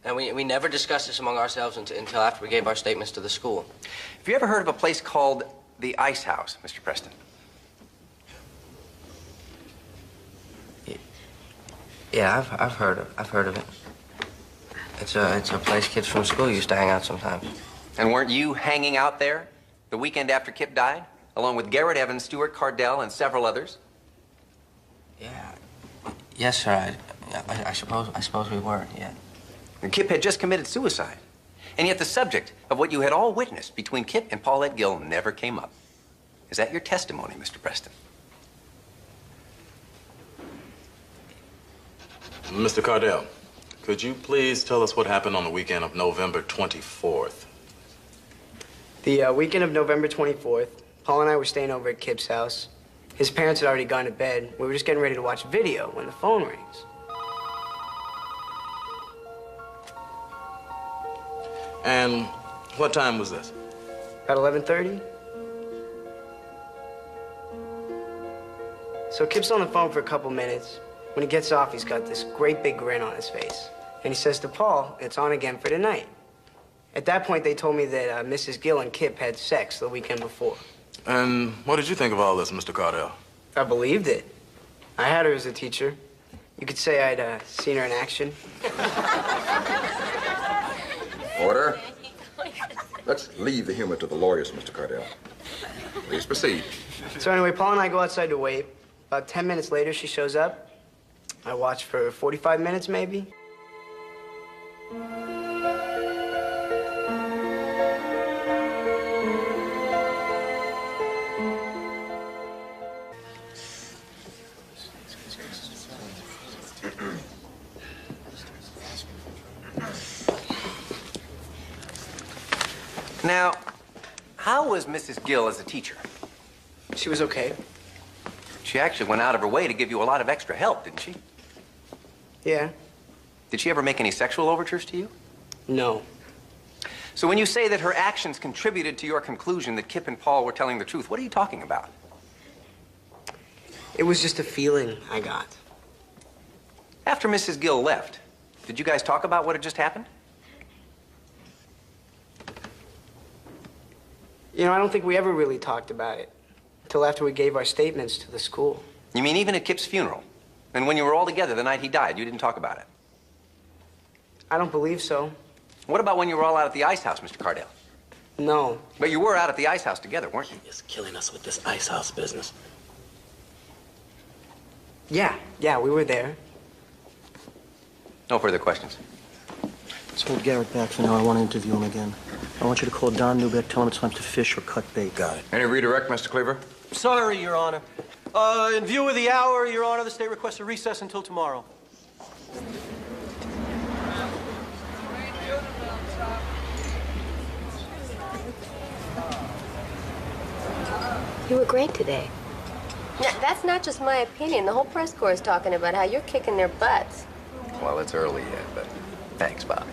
And we never discussed this among ourselves until after we gave our statements to the school. Have you ever heard of a place called the Ice House, Mr. Preston? Yeah, I've heard of it. It's a place kids from school used to hang out sometimes. And weren't you hanging out there the weekend after Kip died, along with Garrett Evans, Stuart Cardell, and several others? Yeah. Yes, sir. I suppose we were. Yeah. And Kip had just committed suicide, and yet the subject of what you had all witnessed between Kip and Paulette Gill never came up. Is that your testimony, Mr. Preston? Mr. Cardell, could you please tell us what happened on the weekend of November 24th? The weekend of November 24th, Paul and I were staying over at Kip's house. His parents had already gone to bed. We were just getting ready to watch video when the phone rings. And what time was this? About 11:30. So Kip's on the phone for a couple minutes. When he gets off, he's got this great big grin on his face. And he says to Paul, it's on again for tonight. At that point, they told me that Mrs. Gill and Kip had sex the weekend before. And what did you think of all this, Mr. Cardell? I believed it. I had her as a teacher. You could say I'd seen her in action. Order. Let's leave the humor to the lawyers, Mr. Cardell. Please proceed. So anyway, Paul and I go outside to wait. About 10 minutes later, she shows up. I watched for 45 minutes, maybe. Now, how was Mrs. Gill as a teacher? She was okay. She actually went out of her way to give you a lot of extra help, didn't she? Yeah. Did she ever make any sexual overtures to you? No. So when you say that her actions contributed to your conclusion that Kip and Paul were telling the truth, what are you talking about? It was just a feeling I got. After Mrs. Gill left, did you guys talk about what had just happened? You know, I don't think we ever really talked about it until after we gave our statements to the school. You mean even at Kip's funeral? And when you were all together the night he died, you didn't talk about it? I don't believe so. What about when you were all out at the Ice House, Mr. Cardell? No. But you were out at the ice house together, weren't you? He's killing us with this ice house business. Yeah, we were there. No further questions. Let's hold Garrett back for now. I want to interview him again. I want you to call Don Newbeck, tell him it's time to fish or cut bait. Got it. Any redirect, Mr. Cleaver? Sorry, Your Honor. In view of the hour, Your Honor, the state requests a recess until tomorrow. You were great today. Now, that's not just my opinion. The whole press corps is talking about how you're kicking their butts. Well, it's early yet, but thanks, Bobby.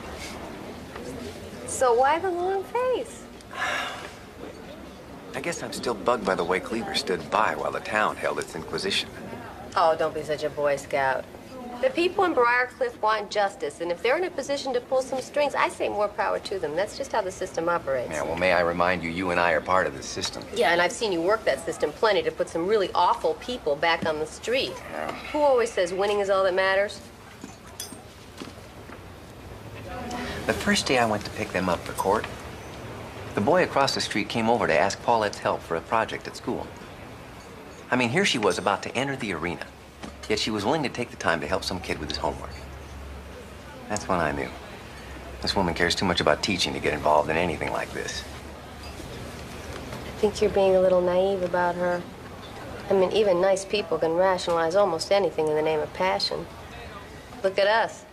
So why the long face? I guess I'm still bugged by the way Cleaver stood by while the town held its inquisition. Oh, don't be such a Boy Scout. The people in Briarcliff want justice, and if they're in a position to pull some strings, I say more power to them. That's just how the system operates. Yeah, well, may I remind you, you and I are part of the system. Yeah, and I've seen you work that system plenty to put some really awful people back on the street. Yeah. Who always says winning is all that matters? The first day I went to pick them up for court, the boy across the street came over to ask Paulette's help for a project at school. I mean, here she was about to enter the arena, yet she was willing to take the time to help some kid with his homework. That's when I knew. This woman cares too much about teaching to get involved in anything like this. I think you're being a little naive about her. I mean, even nice people can rationalize almost anything in the name of passion. Look at us.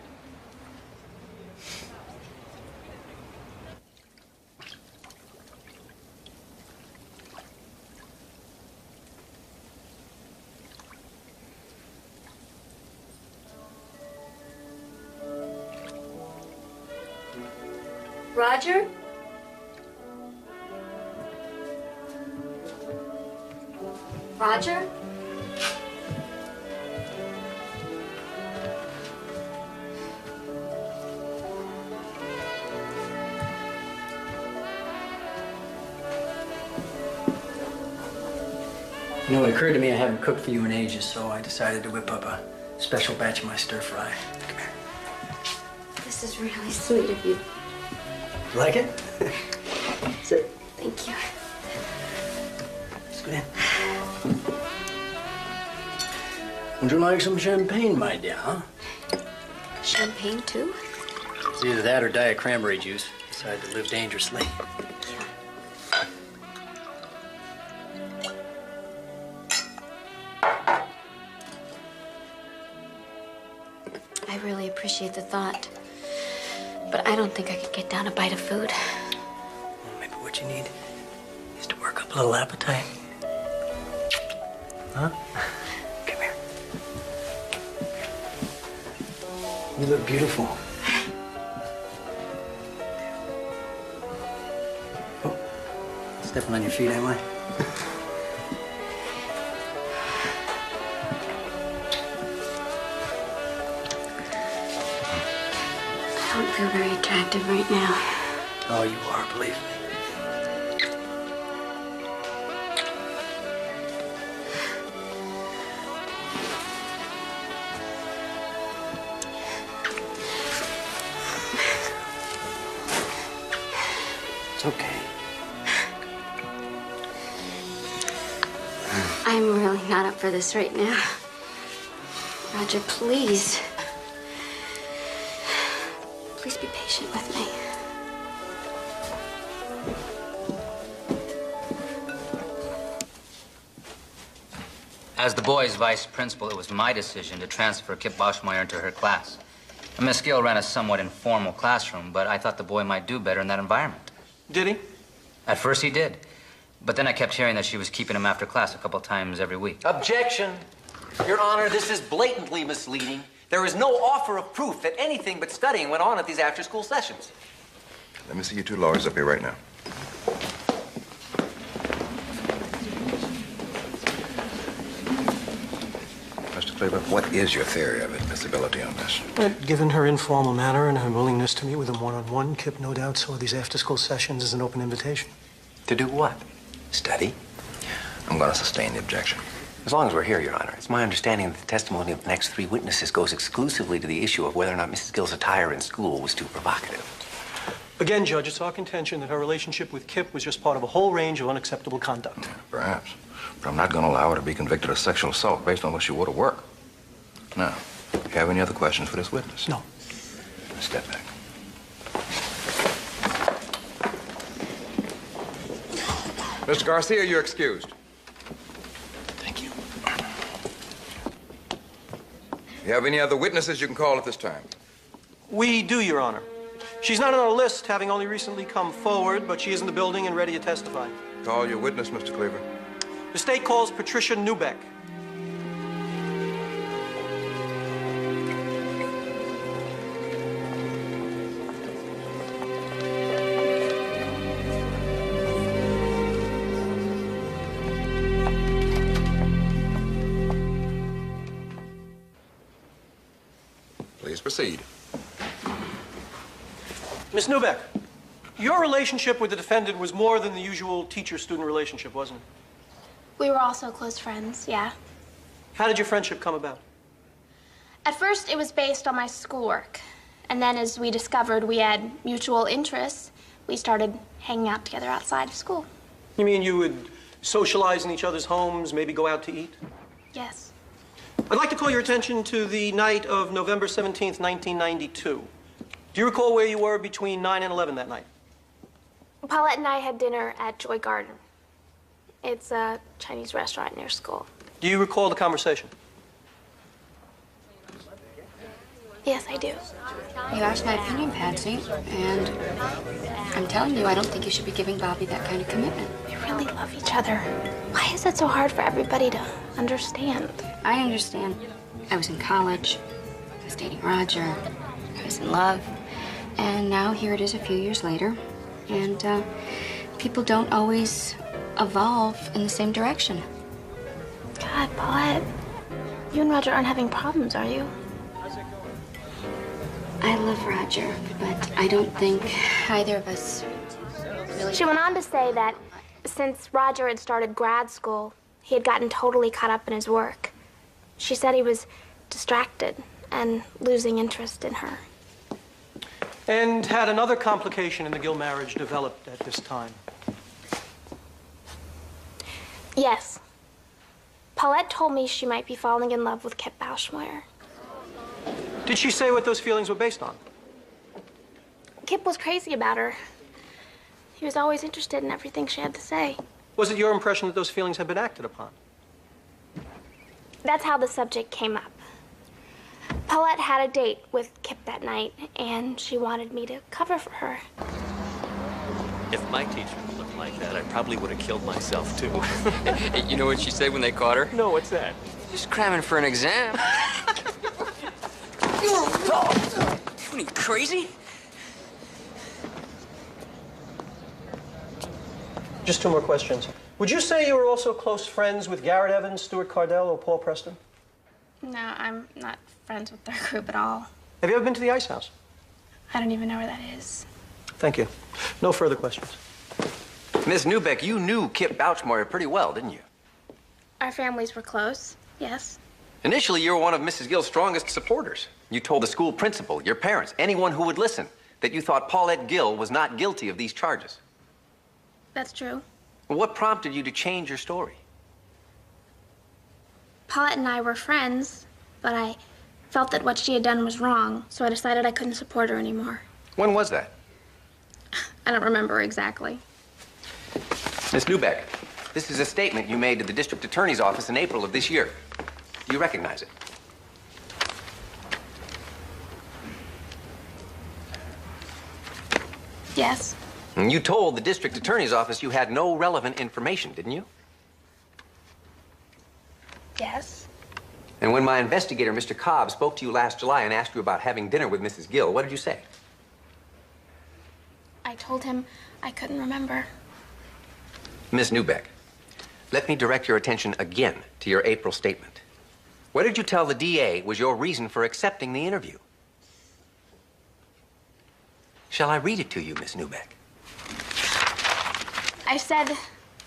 Roger? Roger? You know, it occurred to me I haven't cooked for you in ages, so I decided to whip up a special batch of my stir fry. Come here. This is really sweet of you. Like it? Sit. Thank you. Let's go in. Would you like some champagne, my dear, huh? Champagne, too? It's either that or Diet cranberry juice. Decided to live dangerously. I really appreciate the thought. But I don't think I could get down a bite of food. Well, maybe what you need is to work up a little appetite. Huh? Come here. You look beautiful. Oh, stepping on your feet, am I? I don't feel very attractive right now. Oh, you are, believe me. It's okay. I'm really not up for this right now. Roger, please. Please be patient with me. As the boys' vice principal, it was my decision to transfer Kip Boschmeyer into her class. And Miss Gill ran a somewhat informal classroom, but I thought the boy might do better in that environment. Did he? At first he did. But then I kept hearing that she was keeping him after class a couple times every week. Objection. Your Honor, this is blatantly misleading. There is no offer of proof that anything but studying went on at these after-school sessions. Let me see you two lawyers up here right now. Mr. Cleaver, what is your theory of admissibility on this? Given her informal manner and her willingness to meet with him one-on-one, Kip no doubt saw these after-school sessions as an open invitation. To do what? Study? I'm going to sustain the objection. As long as we're here, Your Honor, it's my understanding that the testimony of the next three witnesses goes exclusively to the issue of whether or not Mrs. Gill's attire in school was too provocative. Again, Judge, it's our contention that her relationship with Kip was just part of a whole range of unacceptable conduct. Perhaps. But I'm not going to allow her to be convicted of sexual assault based on what she wore to work. Now, do you have any other questions for this witness? No. Step back. Mr. Garcia, you're excused. Thank you. You have any other witnesses you can call at this time? We do, Your Honor. She's not on our list, having only recently come forward, but she is in the building and ready to testify. Call your witness, Mr. Cleaver. The state calls Patricia Newbeck. Please proceed. Miss Newbeck, your relationship with the defendant was more than the usual teacher-student relationship, wasn't it? We were also close friends, yeah. How did your friendship come about? At first, it was based on my schoolwork. And then as we discovered we had mutual interests, we started hanging out together outside of school. You mean you would socialize in each other's homes, maybe go out to eat? Yes. I'd like to call your attention to the night of November 17th, 1992. Do you recall where you were between 9 and 11 that night? Paulette and I had dinner at Joy Garden. It's a Chinese restaurant near school. Do you recall the conversation? Yes, I do. You asked my opinion, Patsy, and I'm telling you, I don't think you should be giving Bobby that kind of commitment. We really love each other. Why is it so hard for everybody to understand? I understand. I was in college. I was dating Roger. I was in love. And now here it is a few years later. And people don't always evolve in the same direction. God, Paulette, you and Roger aren't having problems, are you? I love Roger, but I don't think either of us really... She went on to say that since Roger had started grad school, he had gotten totally caught up in his work. She said he was distracted and losing interest in her. And had another complication in the Gill marriage developed at this time? Yes. Paulette told me she might be falling in love with Kip Bauschmeyer. Did she say what those feelings were based on? Kip was crazy about her. He was always interested in everything she had to say. Was it your impression that those feelings had been acted upon? That's how the subject came up. Paulette had a date with Kip that night, and she wanted me to cover for her. If my teacher looked like that, I probably would have killed myself, too. You know what she said when they caught her? No, what's that? She's cramming for an exam. What are you, crazy? Just two more questions. Would you say you were also close friends with Garrett Evans, Stuart Cardell, or Paul Preston? No, I'm not friends with their group at all. Have you ever been to the Ice House? I don't even know where that is. Thank you. No further questions. Miss Newbeck, you knew Kip Bauschmeyer pretty well, didn't you? Our families were close, yes. Initially, you were one of Mrs. Gill's strongest supporters. You told the school principal, your parents, anyone who would listen, that you thought Paulette Gill was not guilty of these charges. That's true. What prompted you to change your story? Paulette and I were friends, but I felt that what she had done was wrong, so I decided I couldn't support her anymore. When was that? I don't remember exactly. Miss Newbeck, this is a statement you made to the district attorney's office in April of this year. Do you recognize it? Yes. And you told the district attorney's office you had no relevant information, didn't you? Yes. And when my investigator, Mr. Cobb, spoke to you last July and asked you about having dinner with Mrs. Gill, what did you say? I told him I couldn't remember. Miss Newbeck, let me direct your attention again to your April statement. What did you tell the DA was your reason for accepting the interview? Shall I read it to you, Miss Newbeck? I said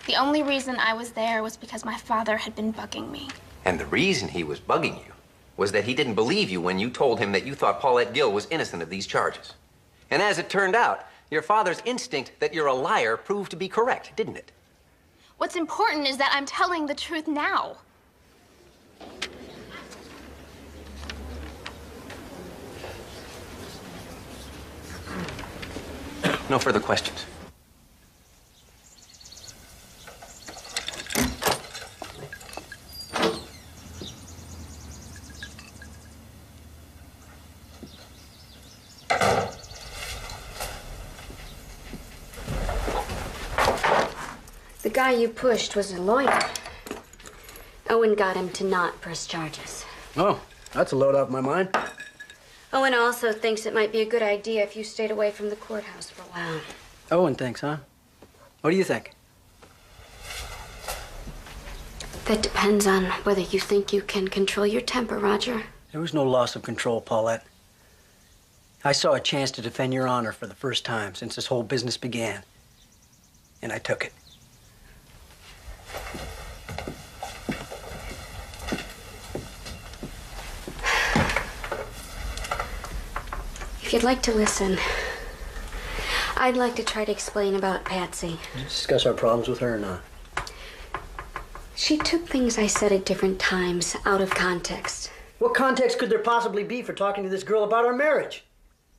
the only reason I was there was because my father had been bugging me. And the reason he was bugging you was that he didn't believe you when you told him that you thought Paulette Gill was innocent of these charges. And as it turned out, Your father's instinct that you're a liar proved to be correct, didn't it? What's important is that I'm telling the truth now. No further questions. The guy you pushed was a lawyer. Owen got him to not press charges. Oh, that's a load off my mind. Owen also thinks it might be a good idea if you stayed away from the courthouse for a while. Owen thinks, huh? What do you think? That depends on whether you think you can control your temper, Roger. There was no loss of control, Paulette. I saw a chance to defend your honor for the first time since this whole business began. And I took it. If you'd like to listen, I'd like to try to explain about Patsy. Did you discuss our problems with her or not? She took things I said at different times out of context. What context could there possibly be for talking to this girl about our marriage?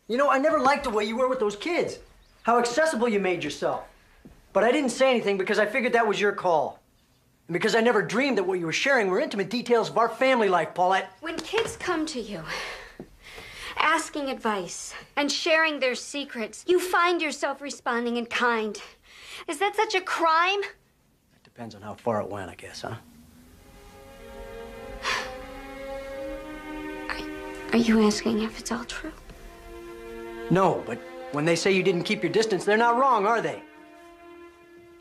You know, I never liked the way you were with those kids. How accessible you made yourself. But I didn't say anything because I figured that was your call. And because I never dreamed that what you were sharing were intimate details of our family life, Paulette. When kids come to you, asking advice and sharing their secrets, you find yourself responding in kind. Is that such a crime? It depends on how far it went, I guess, huh? Are you asking if it's all true? No, but when they say you didn't keep your distance, they're not wrong, are they?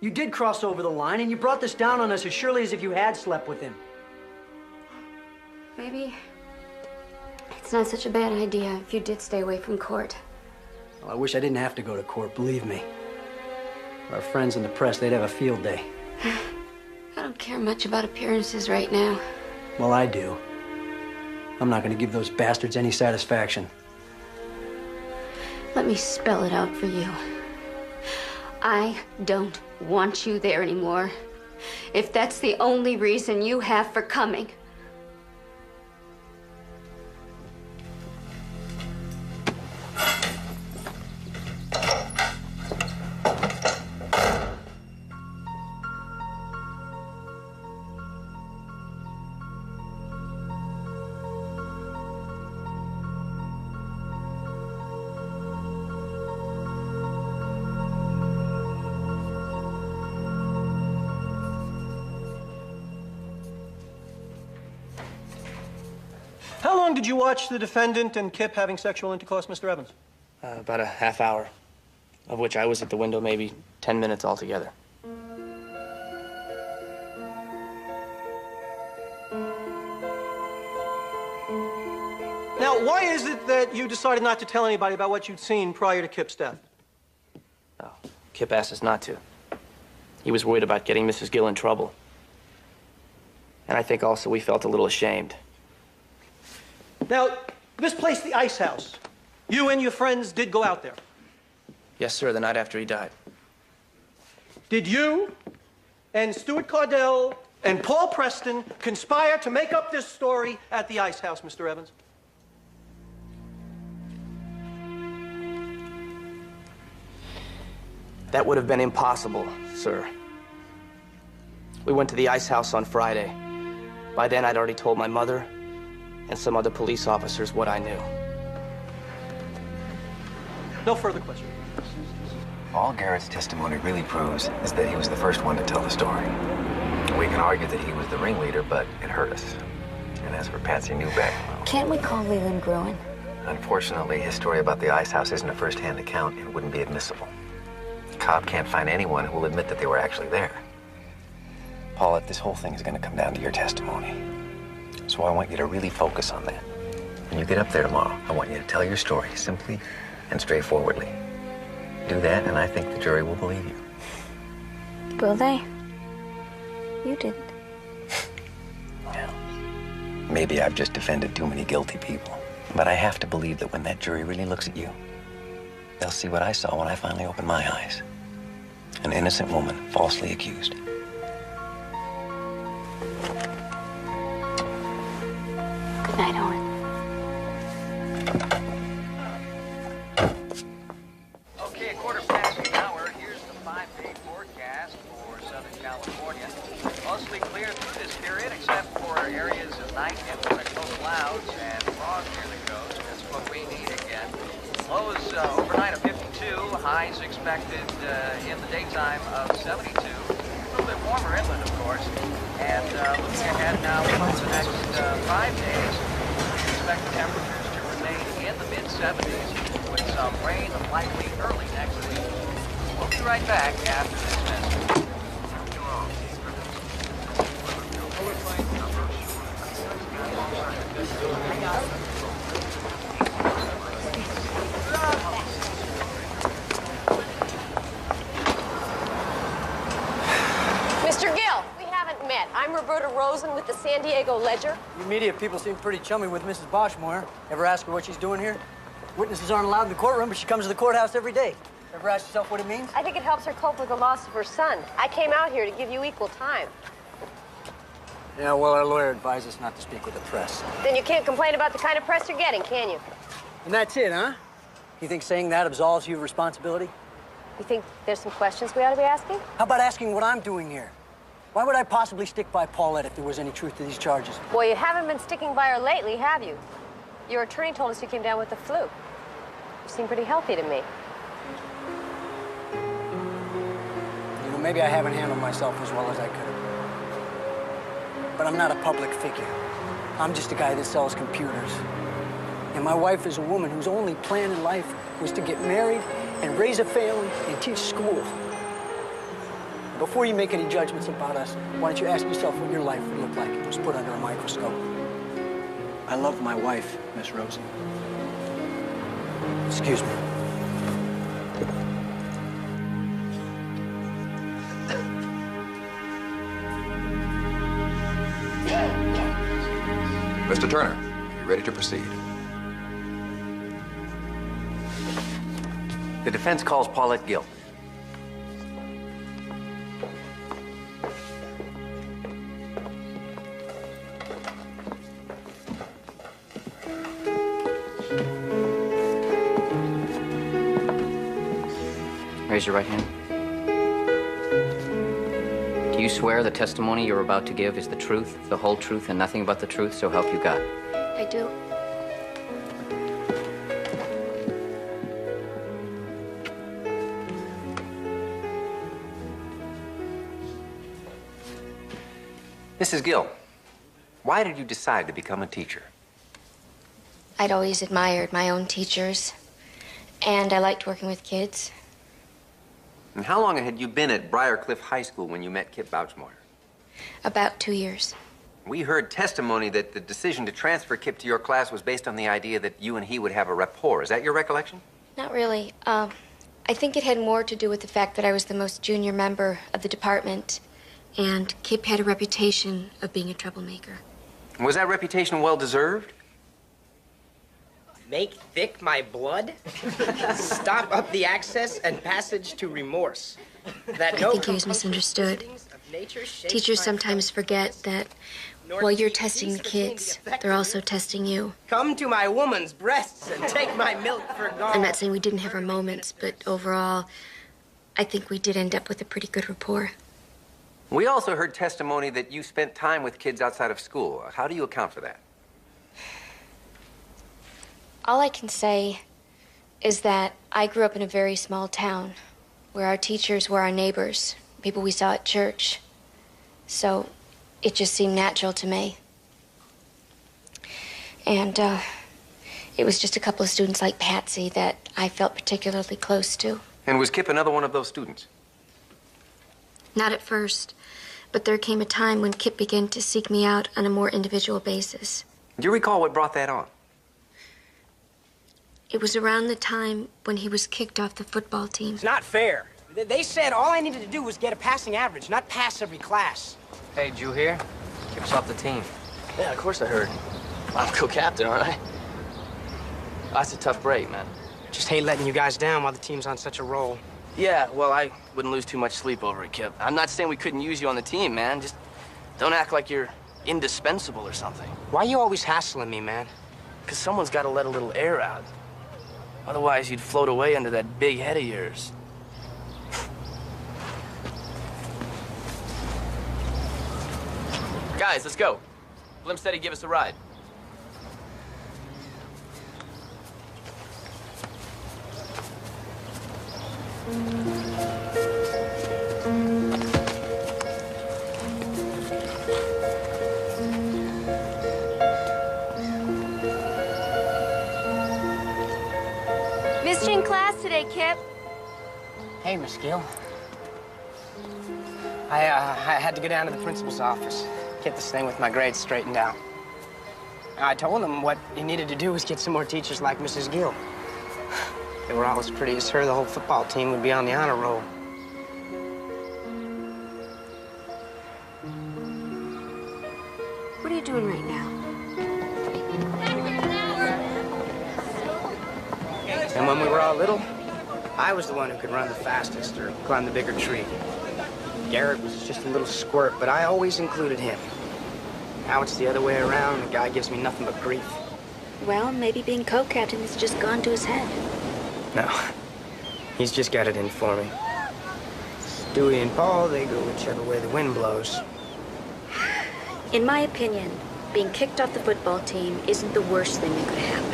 You did cross over the line, and you brought this down on us as surely as if you had slept with him. Maybe it's not such a bad idea if you did stay away from court. Well, I wish I didn't have to go to court, believe me. Our friends in the press, they'd have a field day. I don't care much about appearances right now. Well, I do. I'm not going to give those bastards any satisfaction. Let me spell it out for you. I don't want you there anymore. If that's the only reason you have for coming. How long did you watch the defendant and Kip having sexual intercourse, Mr. Evans? About a half hour, of which I was at the window maybe 10 minutes altogether. Now, why is it that you decided not to tell anybody about what you'd seen prior to Kip's death? Oh, Kip asked us not to. He was worried about getting Mrs. Gill in trouble. And I think also we felt a little ashamed. Now, this place, the Ice House, you and your friends did go out there. Yes, sir, the night after he died. Did you and Stuart Cardell and Paul Preston conspire to make up this story at the Ice House, Mr. Evans? That would have been impossible, sir. We went to the Ice House on Friday. By then, I'd already told my mother and some other police officers what I knew. No further questions. All Garrett's testimony really proves is that he was the first one to tell the story. We can argue that he was the ringleader, but it hurt us. And as for Patsy Newbeck, well, Can't we call Leland Gruen? unfortunately, his story about the Ice House isn't a first-hand account and wouldn't be admissible. Cobb can't find anyone who will admit that they were actually there. Paulette, this whole thing is going to come down to your testimony. So I want you to really focus on that. When you get up there tomorrow, I want you to tell your story simply and straightforwardly. Do that, and I think the jury will believe you. Will they? You didn't. Well, maybe I've just defended too many guilty people. But I have to believe that when that jury really looks at you, they'll see what I saw when I finally opened my eyes. An innocent woman falsely accused. Good night, Owen. Okay, a quarter past the hour. Here's the 5-day forecast for Southern California. Mostly clear through this period, except for areas of night influential clouds and fog near the coast. That's what we need again. Lows overnight of 52, highs expected in the daytime of 72. A little bit warmer inland, of course. And looking ahead now for the next 5 days, we expect temperatures to remain in the mid-70s with some rain likely early next week. We'll be right back after this message. Mr. Gill, we haven't met. I'm Roberta Rosen with the San Diego Ledger. You media people seem pretty chummy with Mrs. Boschmoyer. Ever ask her what she's doing here? Witnesses aren't allowed in the courtroom, but she comes to the courthouse every day. Ever ask yourself what it means? I think it helps her cope with the loss of her son. I came out here to give you equal time. Yeah, well, our lawyer advised us not to speak with the press. Then you can't complain about the kind of press you're getting, can you? And that's it, huh? You think saying that absolves you of responsibility? You think there's some questions we ought to be asking? How about asking what I'm doing here? Why would I possibly stick by Paulette if there was any truth to these charges? Boy, you haven't been sticking by her lately, have you? Your attorney told us you came down with the flu. You seem pretty healthy to me. You know, maybe I haven't handled myself as well as I could have. But I'm not a public figure. I'm just a guy that sells computers. And my wife is a woman whose only plan in life was to get married and raise a family and teach school. Before you make any judgments about us, why don't you ask yourself what your life would look like if it was put under a microscope? I love my wife, Miss Rosen. Excuse me. Mr. Turner, are you ready to proceed? The defense calls Paulette Gill. Raise your right hand. Do you swear the testimony you're about to give is the truth, the whole truth, and nothing but the truth, so help you God? I do. Mrs. Gill, why did you decide to become a teacher? I'd always admired my own teachers, and I liked working with kids. And how long had you been at Briarcliff High School when you met Kip Bouchmoyer? About 2 years. We heard testimony that the decision to transfer Kip to your class was based on the idea that you and he would have a rapport. Is that your recollection? Not really. I think it had more to do with the fact that I was the most junior member of the department, and Kip had a reputation of being a troublemaker. Was that reputation well-deserved? Make thick my blood, stop up the access and passage to remorse. That I think he was misunderstood. Teachers sometimes forget that while you're testing the kids, they're also testing you. Come to my woman's breasts and take my milk for gall. I'm not saying we didn't have our moments, but overall, I think we did end up with a pretty good rapport. We also heard testimony that you spent time with kids outside of school. How do you account for that? All I can say is that I grew up in a very small town where our teachers were our neighbors, people we saw at church. So it just seemed natural to me. And it was just a couple of students like Patsy that I felt particularly close to. And was Kip another one of those students? Not at first, but there came a time when Kip began to seek me out on a more individual basis. Do you recall what brought that on? It was around the time when he was kicked off the football team. It's not fair. They said all I needed to do was get a passing average, not pass every class. Hey, did you hear? Kip's off the team. Yeah, of course I heard. I'm co-captain, aren't I? That's a tough break, man. Just hate letting you guys down while the team's on such a roll. Yeah, well, I wouldn't lose too much sleep over it, Kip. I'm not saying we couldn't use you on the team, man. Just don't act like you're indispensable or something. Why are you always hassling me, man? Because someone's got to let a little air out. Otherwise, you'd float away under that big head of yours. Guys, let's go. Blim said he'd give us a ride. Missed you in class today, Kip. Hey, Miss Gill. I had to go down to the principal's office, get this thing with my grades straightened out. I told him what he needed to do was get some more teachers like Mrs. Gill. If they were all as pretty as her, the whole football team would be on the honor roll. What are you doing right now? And when we were all little, I was the one who could run the fastest or climb the bigger tree. Garrett was just a little squirt, but I always included him. Now it's the other way around. The guy gives me nothing but grief. Well, maybe being co-captain has just gone to his head. No, he's just got it in for me. Stewie and Paul, they go whichever way the wind blows. In my opinion, being kicked off the football team isn't the worst thing that could have happened.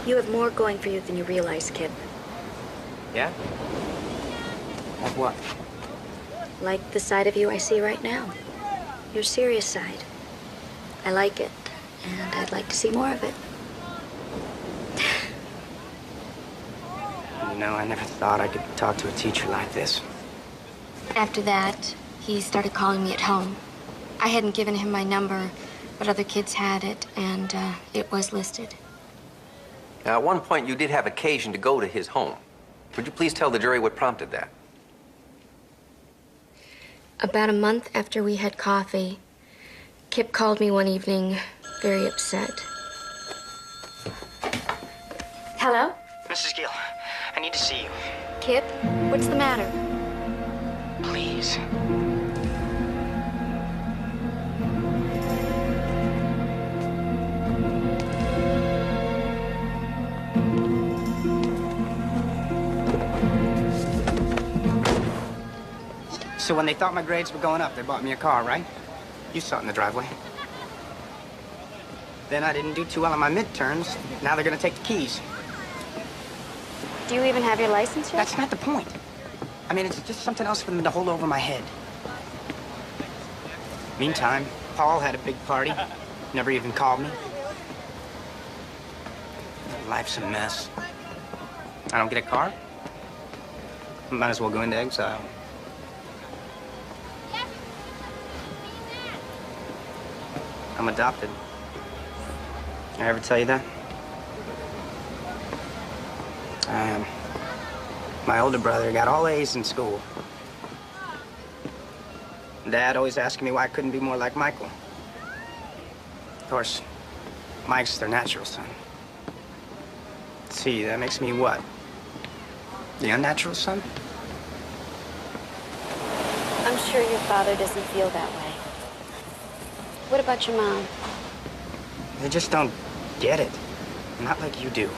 You have more going for you than you realize, Kip. Yeah? Like what? Like the side of you I see right now. Your serious side. I like it, and I'd like to see more of it. You know, I never thought I could talk to a teacher like this. After that, he started calling me at home. I hadn't given him my number, but other kids had it, and it was listed. Now, at one point, you did have occasion to go to his home. Would you please tell the jury what prompted that? About a month after we had coffee, Kip called me one evening, very upset. Hello? Mrs. Gill, I need to see you. Kip, what's the matter? Please. So when they thought my grades were going up, they bought me a car, right? You saw it in the driveway. Then I didn't do too well on my midterms. Now they're gonna take the keys. Do you even have your license yet? That's not the point. I mean, it's just something else for them to hold over my head. Meantime, Paul had a big party. Never even called me. Life's a mess. I don't get a car. Might as well go into exile. I'm adopted. Did I ever tell you that? I am. My older brother got all A's in school. Dad always asking me why I couldn't be more like Michael. Of course, Mike's their natural son. Let's see, that makes me what? The unnatural son? I'm sure your father doesn't feel that way. What about your mom? They just don't get it. Not like you do.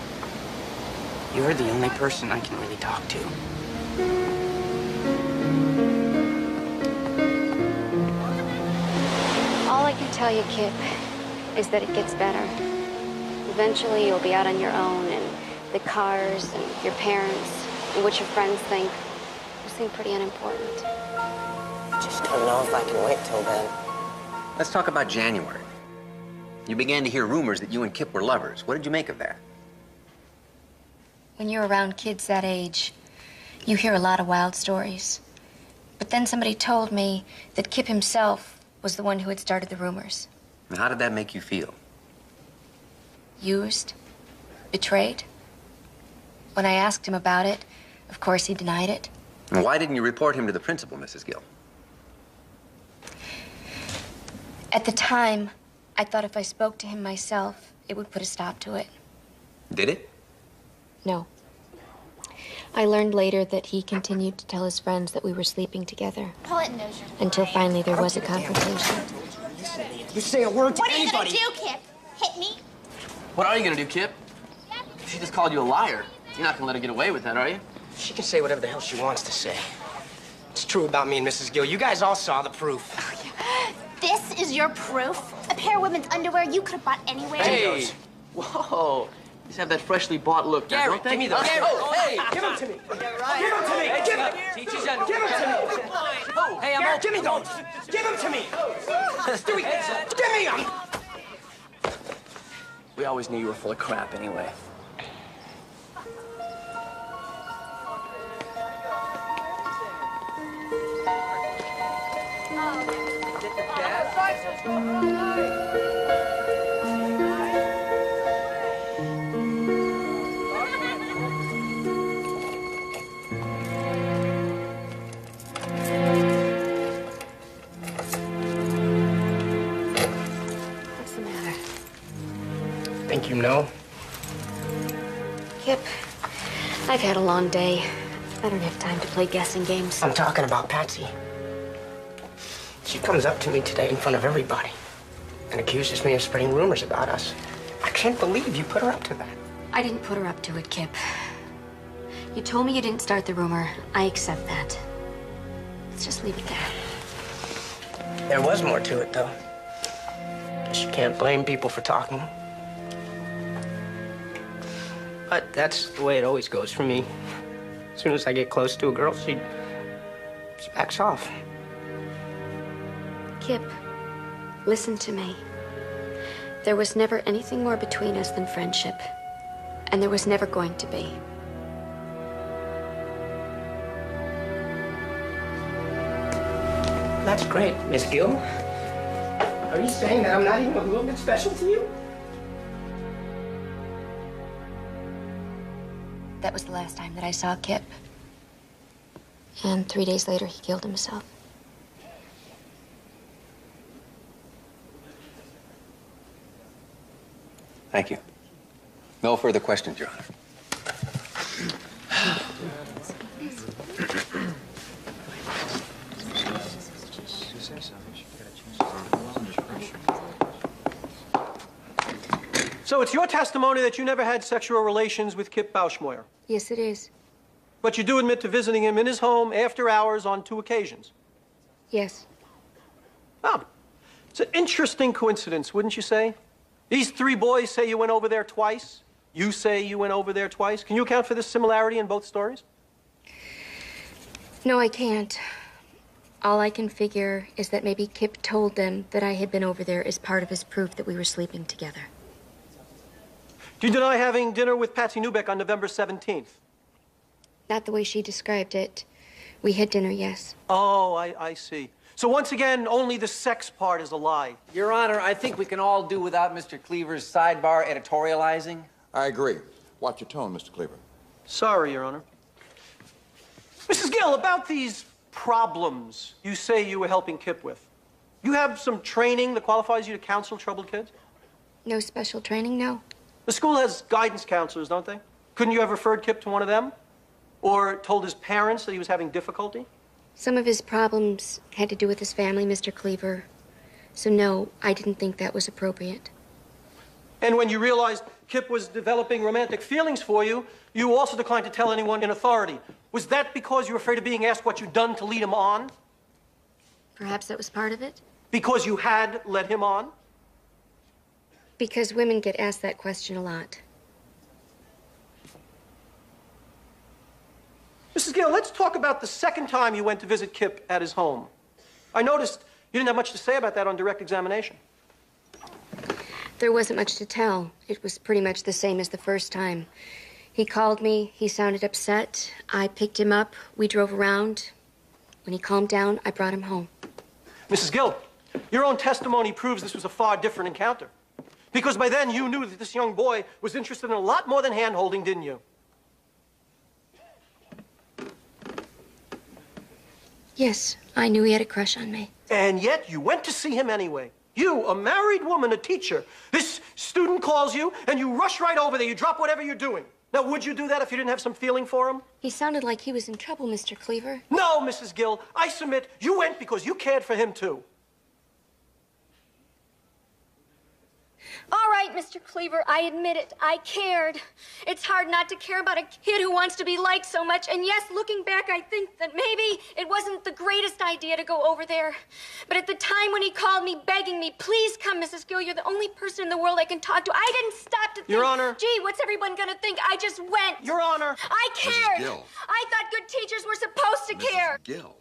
You're the only person I can really talk to. All I can tell you, Kip, is that it gets better. Eventually, you'll be out on your own, and the cars, and your parents, and what your friends think will seem pretty unimportant. Just don't know if I can wait till then. Let's talk about January. You began to hear rumors that you and Kip were lovers. What did you make of that? When you're around kids that age, you hear a lot of wild stories. But then somebody told me that Kip himself was the one who had started the rumors. And how did that make you feel? Used? Betrayed? When I asked him about it, of course he denied it. And why didn't you report him to the principal, Mrs. Gill? At the time, I thought if I spoke to him myself, it would put a stop to it. Did it? No. I learned later that he continued to tell his friends that we were sleeping together. Paulette knows you're Until finally there was a confrontation. You say a word to What are you anybody. gonna do, Kip? Hit me? What are you gonna do, Kip? She just called you a liar. You're not gonna let her get away with that, are you? She can say whatever the hell she wants to say. It's true about me and Mrs. Gill. You guys all saw the proof. This is your proof? A pair of women's underwear you could have bought anywhere? Hey! Whoa! These have that freshly bought look now, don't they? Give me those. Oh, hey! Give them to me. Yeah, right. Give them to me. Hey, Give them. teach his underwear. Give them to me. Oh, hey, I'm Give me those. Give them to me. Give me them. We always knew you were full of crap anyway. What's the matter? Think you know? Kip, I've had a long day. I don't have time to play guessing games. I'm talking about Patsy. She comes up to me today in front of everybody and accuses me of spreading rumors about us. I can't believe you put her up to that. I didn't put her up to it, Kip. You told me you didn't start the rumor. I accept that. Let's just leave it there. There was more to it, though. Guess you can't blame people for talking. But that's the way it always goes for me. As soon as I get close to a girl, she backs off. Kip, listen to me. There was never anything more between us than friendship. And there was never going to be. That's great, Miss Gill. Are you saying that I'm not even a little bit special to you? That was the last time that I saw Kip. And 3 days later, he killed himself. Thank you. No further questions, Your Honor. So it's your testimony that you never had sexual relations with Kip Bauschmoyer. Yes, it is. But you do admit to visiting him in his home after hours on 2 occasions. Yes. Oh, it's an interesting coincidence, wouldn't you say? These 3 boys say you went over there twice. You say you went over there twice. Can you account for this similarity in both stories? No, I can't. All I can figure is that maybe Kip told them that I had been over there as part of his proof that we were sleeping together. Do you deny having dinner with Patsy Newbeck on November 17th? Not the way she described it. We had dinner, yes. Oh, I see. So once again, only the sex part is a lie. Your Honor, I think we can all do without Mr. Cleaver's sidebar editorializing. I agree. Watch your tone, Mr. Cleaver. Sorry, Your Honor. Mrs. Gill, about these problems you say you were helping Kip with. You have some training that qualifies you to counsel troubled kids? No special training, no. The school has guidance counselors, don't they? Couldn't you have referred Kip to one of them? Or told his parents that he was having difficulty? Some of his problems had to do with his family, Mr. Cleaver. So no, I didn't think that was appropriate. And when you realized Kip was developing romantic feelings for you, you also declined to tell anyone in authority. Was that because you were afraid of being asked what you'd done to lead him on? Perhaps that was part of it? Because you had led him on? Because women get asked that question a lot. Mrs. Gill, let's talk about the second time you went to visit Kip at his home. I noticed you didn't have much to say about that on direct examination. There wasn't much to tell. It was pretty much the same as the first time. He called me. He sounded upset. I picked him up. We drove around. When he calmed down, I brought him home. Mrs. Gill, your own testimony proves this was a far different encounter. Because by then you knew that this young boy was interested in a lot more than hand-holding, didn't you? Yes, I knew he had a crush on me. And yet you went to see him anyway. You, a married woman, a teacher. This student calls you, and you rush right over there. You drop whatever you're doing. Now, would you do that if you didn't have some feeling for him? He sounded like he was in trouble, Mr. Cleaver. No, Mrs. Gill. I submit you went because you cared for him, too. All right, Mr. Cleaver, I admit it. I cared. It's hard not to care about a kid who wants to be liked so much. And yes, looking back, I think that maybe it wasn't the greatest idea to go over there. But at the time when he called me, begging me, please come, Mrs. Gill, you're the only person in the world I can talk to, I didn't stop to think, Your Honor. Gee, what's everyone gonna think? I just went. Your Honor. I cared. Mrs. Gill. I thought good teachers were supposed to care. Gill.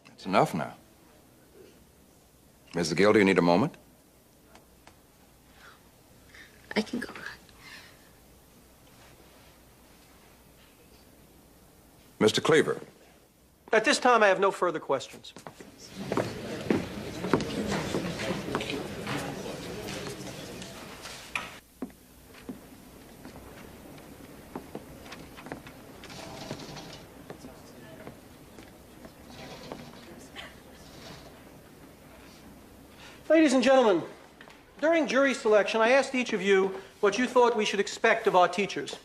That's enough now. Mrs. Gill, do you need a moment? I can go on. Mr. Cleaver. At this time, I have no further questions. Ladies and gentlemen, during jury selection, I asked each of you what you thought we should expect of our teachers.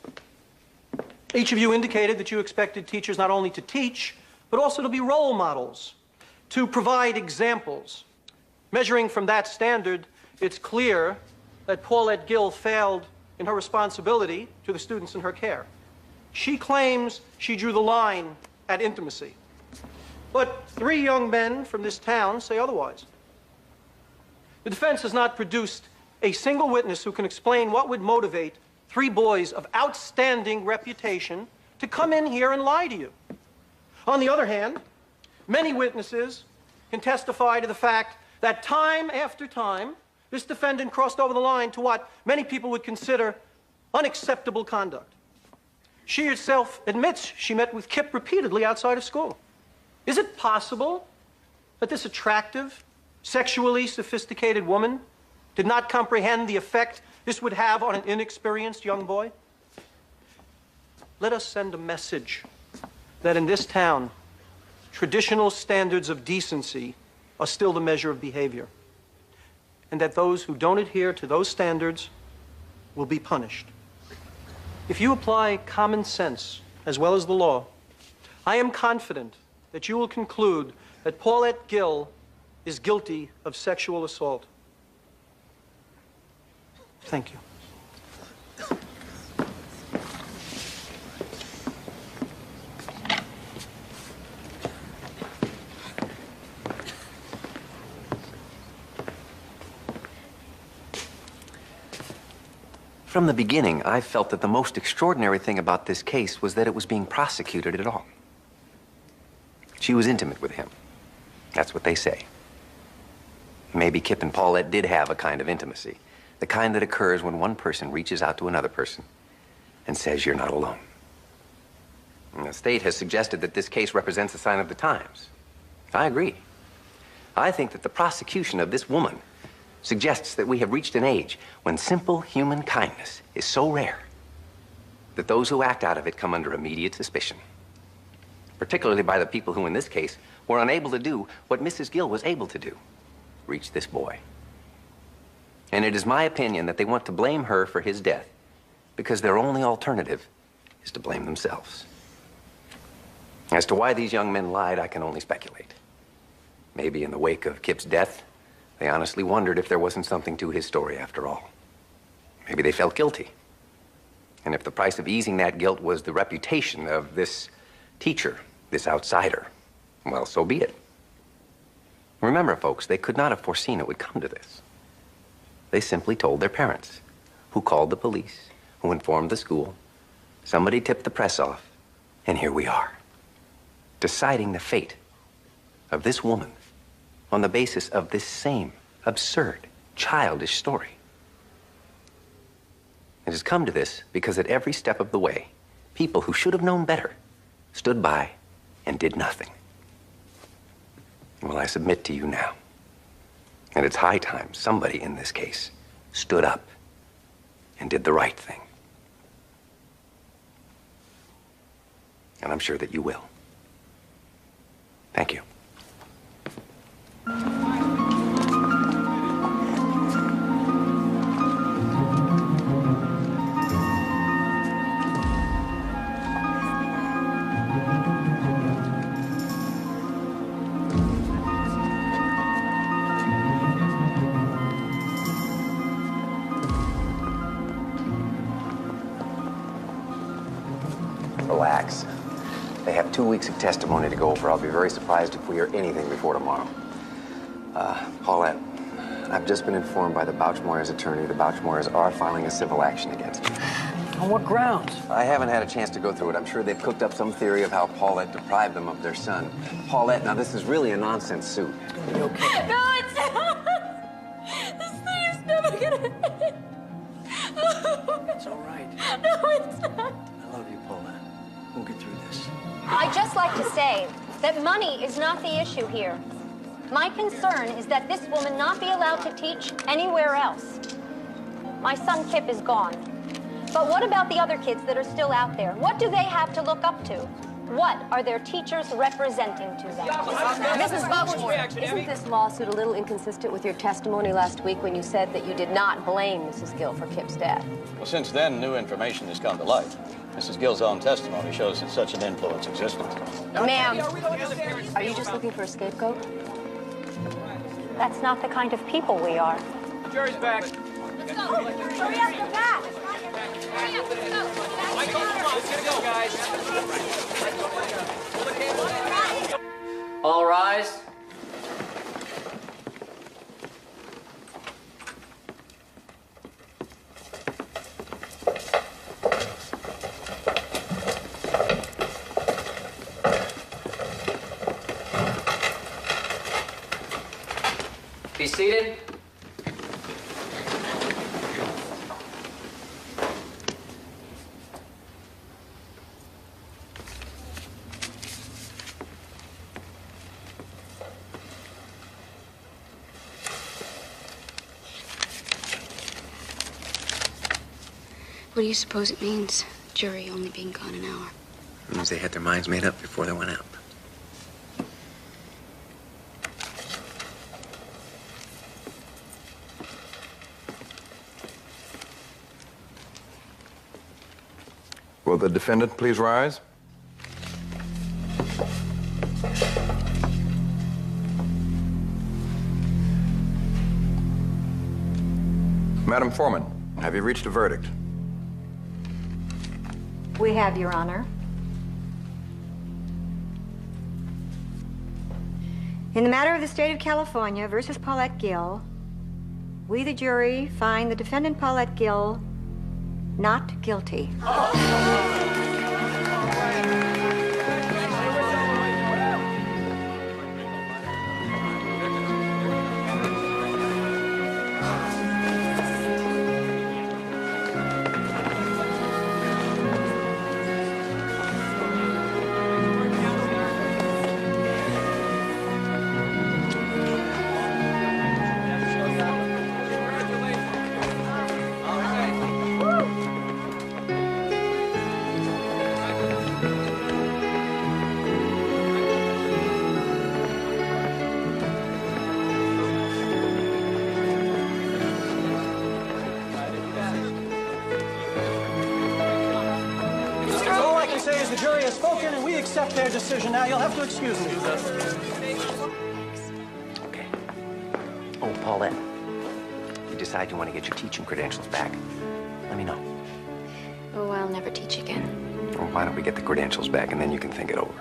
Each of you indicated that you expected teachers not only to teach, but also to be role models, to provide examples. Measuring from that standard, it's clear that Paulette Gill failed in her responsibility to the students in her care. She claims she drew the line at intimacy. But 3 young men from this town say otherwise. The defense has not produced a single witness who can explain what would motivate 3 boys of outstanding reputation to come in here and lie to you. On the other hand, many witnesses can testify to the fact that time after time, this defendant crossed over the line to what many people would consider unacceptable conduct. She herself admits she met with Kip repeatedly outside of school. Is it possible that this attractive, sexually sophisticated woman did not comprehend the effect this would have on an inexperienced young boy? Let us send a message that in this town, traditional standards of decency are still the measure of behavior, and that those who don't adhere to those standards will be punished. If you apply common sense as well as the law, I am confident that you will conclude that Paulette Gill is guilty of sexual assault. Thank you. From the beginning, I felt that the most extraordinary thing about this case was that it was being prosecuted at all. She was intimate with him. That's what they say. Maybe Kip and Paulette did have a kind of intimacy, the kind that occurs when one person reaches out to another person and says, "You're not alone." And the state has suggested that this case represents a sign of the times. I agree. I think that the prosecution of this woman suggests that we have reached an age when simple human kindness is so rare that those who act out of it come under immediate suspicion, particularly by the people who, in this case, were unable to do what Mrs. Gill was able to do, reach this boy. And it is my opinion that they want to blame her for his death because their only alternative is to blame themselves. As to why these young men lied, I can only speculate. Maybe in the wake of Kip's death, they honestly wondered if there wasn't something to his story after all. Maybe they felt guilty. And if the price of easing that guilt was the reputation of this teacher, this outsider, well, so be it. Remember, folks, they could not have foreseen it would come to this. They simply told their parents, who called the police, who informed the school. Somebody tipped the press off, and here we are, deciding the fate of this woman on the basis of this same absurd, childish story. It has come to this because at every step of the way, people who should have known better stood by and did nothing. Well, I submit to you now, and it's high time somebody in this case stood up and did the right thing. And I'm sure that you will. Thank you. relax. They have 2 weeks of testimony to go over. I'll be very surprised if we hear anything before tomorrow. Paulette, I've just been informed by the Bouchmoyers' attorney the Bouchmoyers are filing a civil action against you. On what grounds? I haven't had a chance to go through it. I'm sure they've cooked up some theory of how Paulette deprived them of their son. Paulette, now this is really a nonsense suit. No, it's not. This thing is never gonna end. It's all right. No, it's not. I love you, Paulette. We'll get through this. I'd just like to say that money is not the issue here. My concern is that this woman not be allowed to teach anywhere else. My son Kip is gone. But what about the other kids that are still out there? What do they have to look up to? What are their teachers representing to them? Mrs. Bouchmoyer, isn't this lawsuit a little inconsistent with your testimony last week when you said that you did not blame Mrs. Gill for Kip's death? Well, since then, new information has come to light. Mrs. Gill's own testimony shows that such an influence existed. Ma'am, are you just looking for a scapegoat? That's not the kind of people we are. Jury's back. Let's go. Hurry up, you're back. Hurry up, let's go. Michael, come on, let's get it go, guys. All rise. Be seated. What do you suppose it means, jury only being gone an hour? It means they had their minds made up before they went out. Will the defendant please rise? Madam Foreman, have you reached a verdict? We have, Your Honor. In the matter of the state of California versus Paulette Gill, we, the jury, find the defendant Paulette Gill not guilty. The jury has spoken, and we accept their decision. Now, you'll have to excuse me. Okay. Oh, Paulette, you decide you want to get your teaching credentials back, let me know. Oh, I'll never teach again. Well, why don't we get the credentials back, and then you can think it over.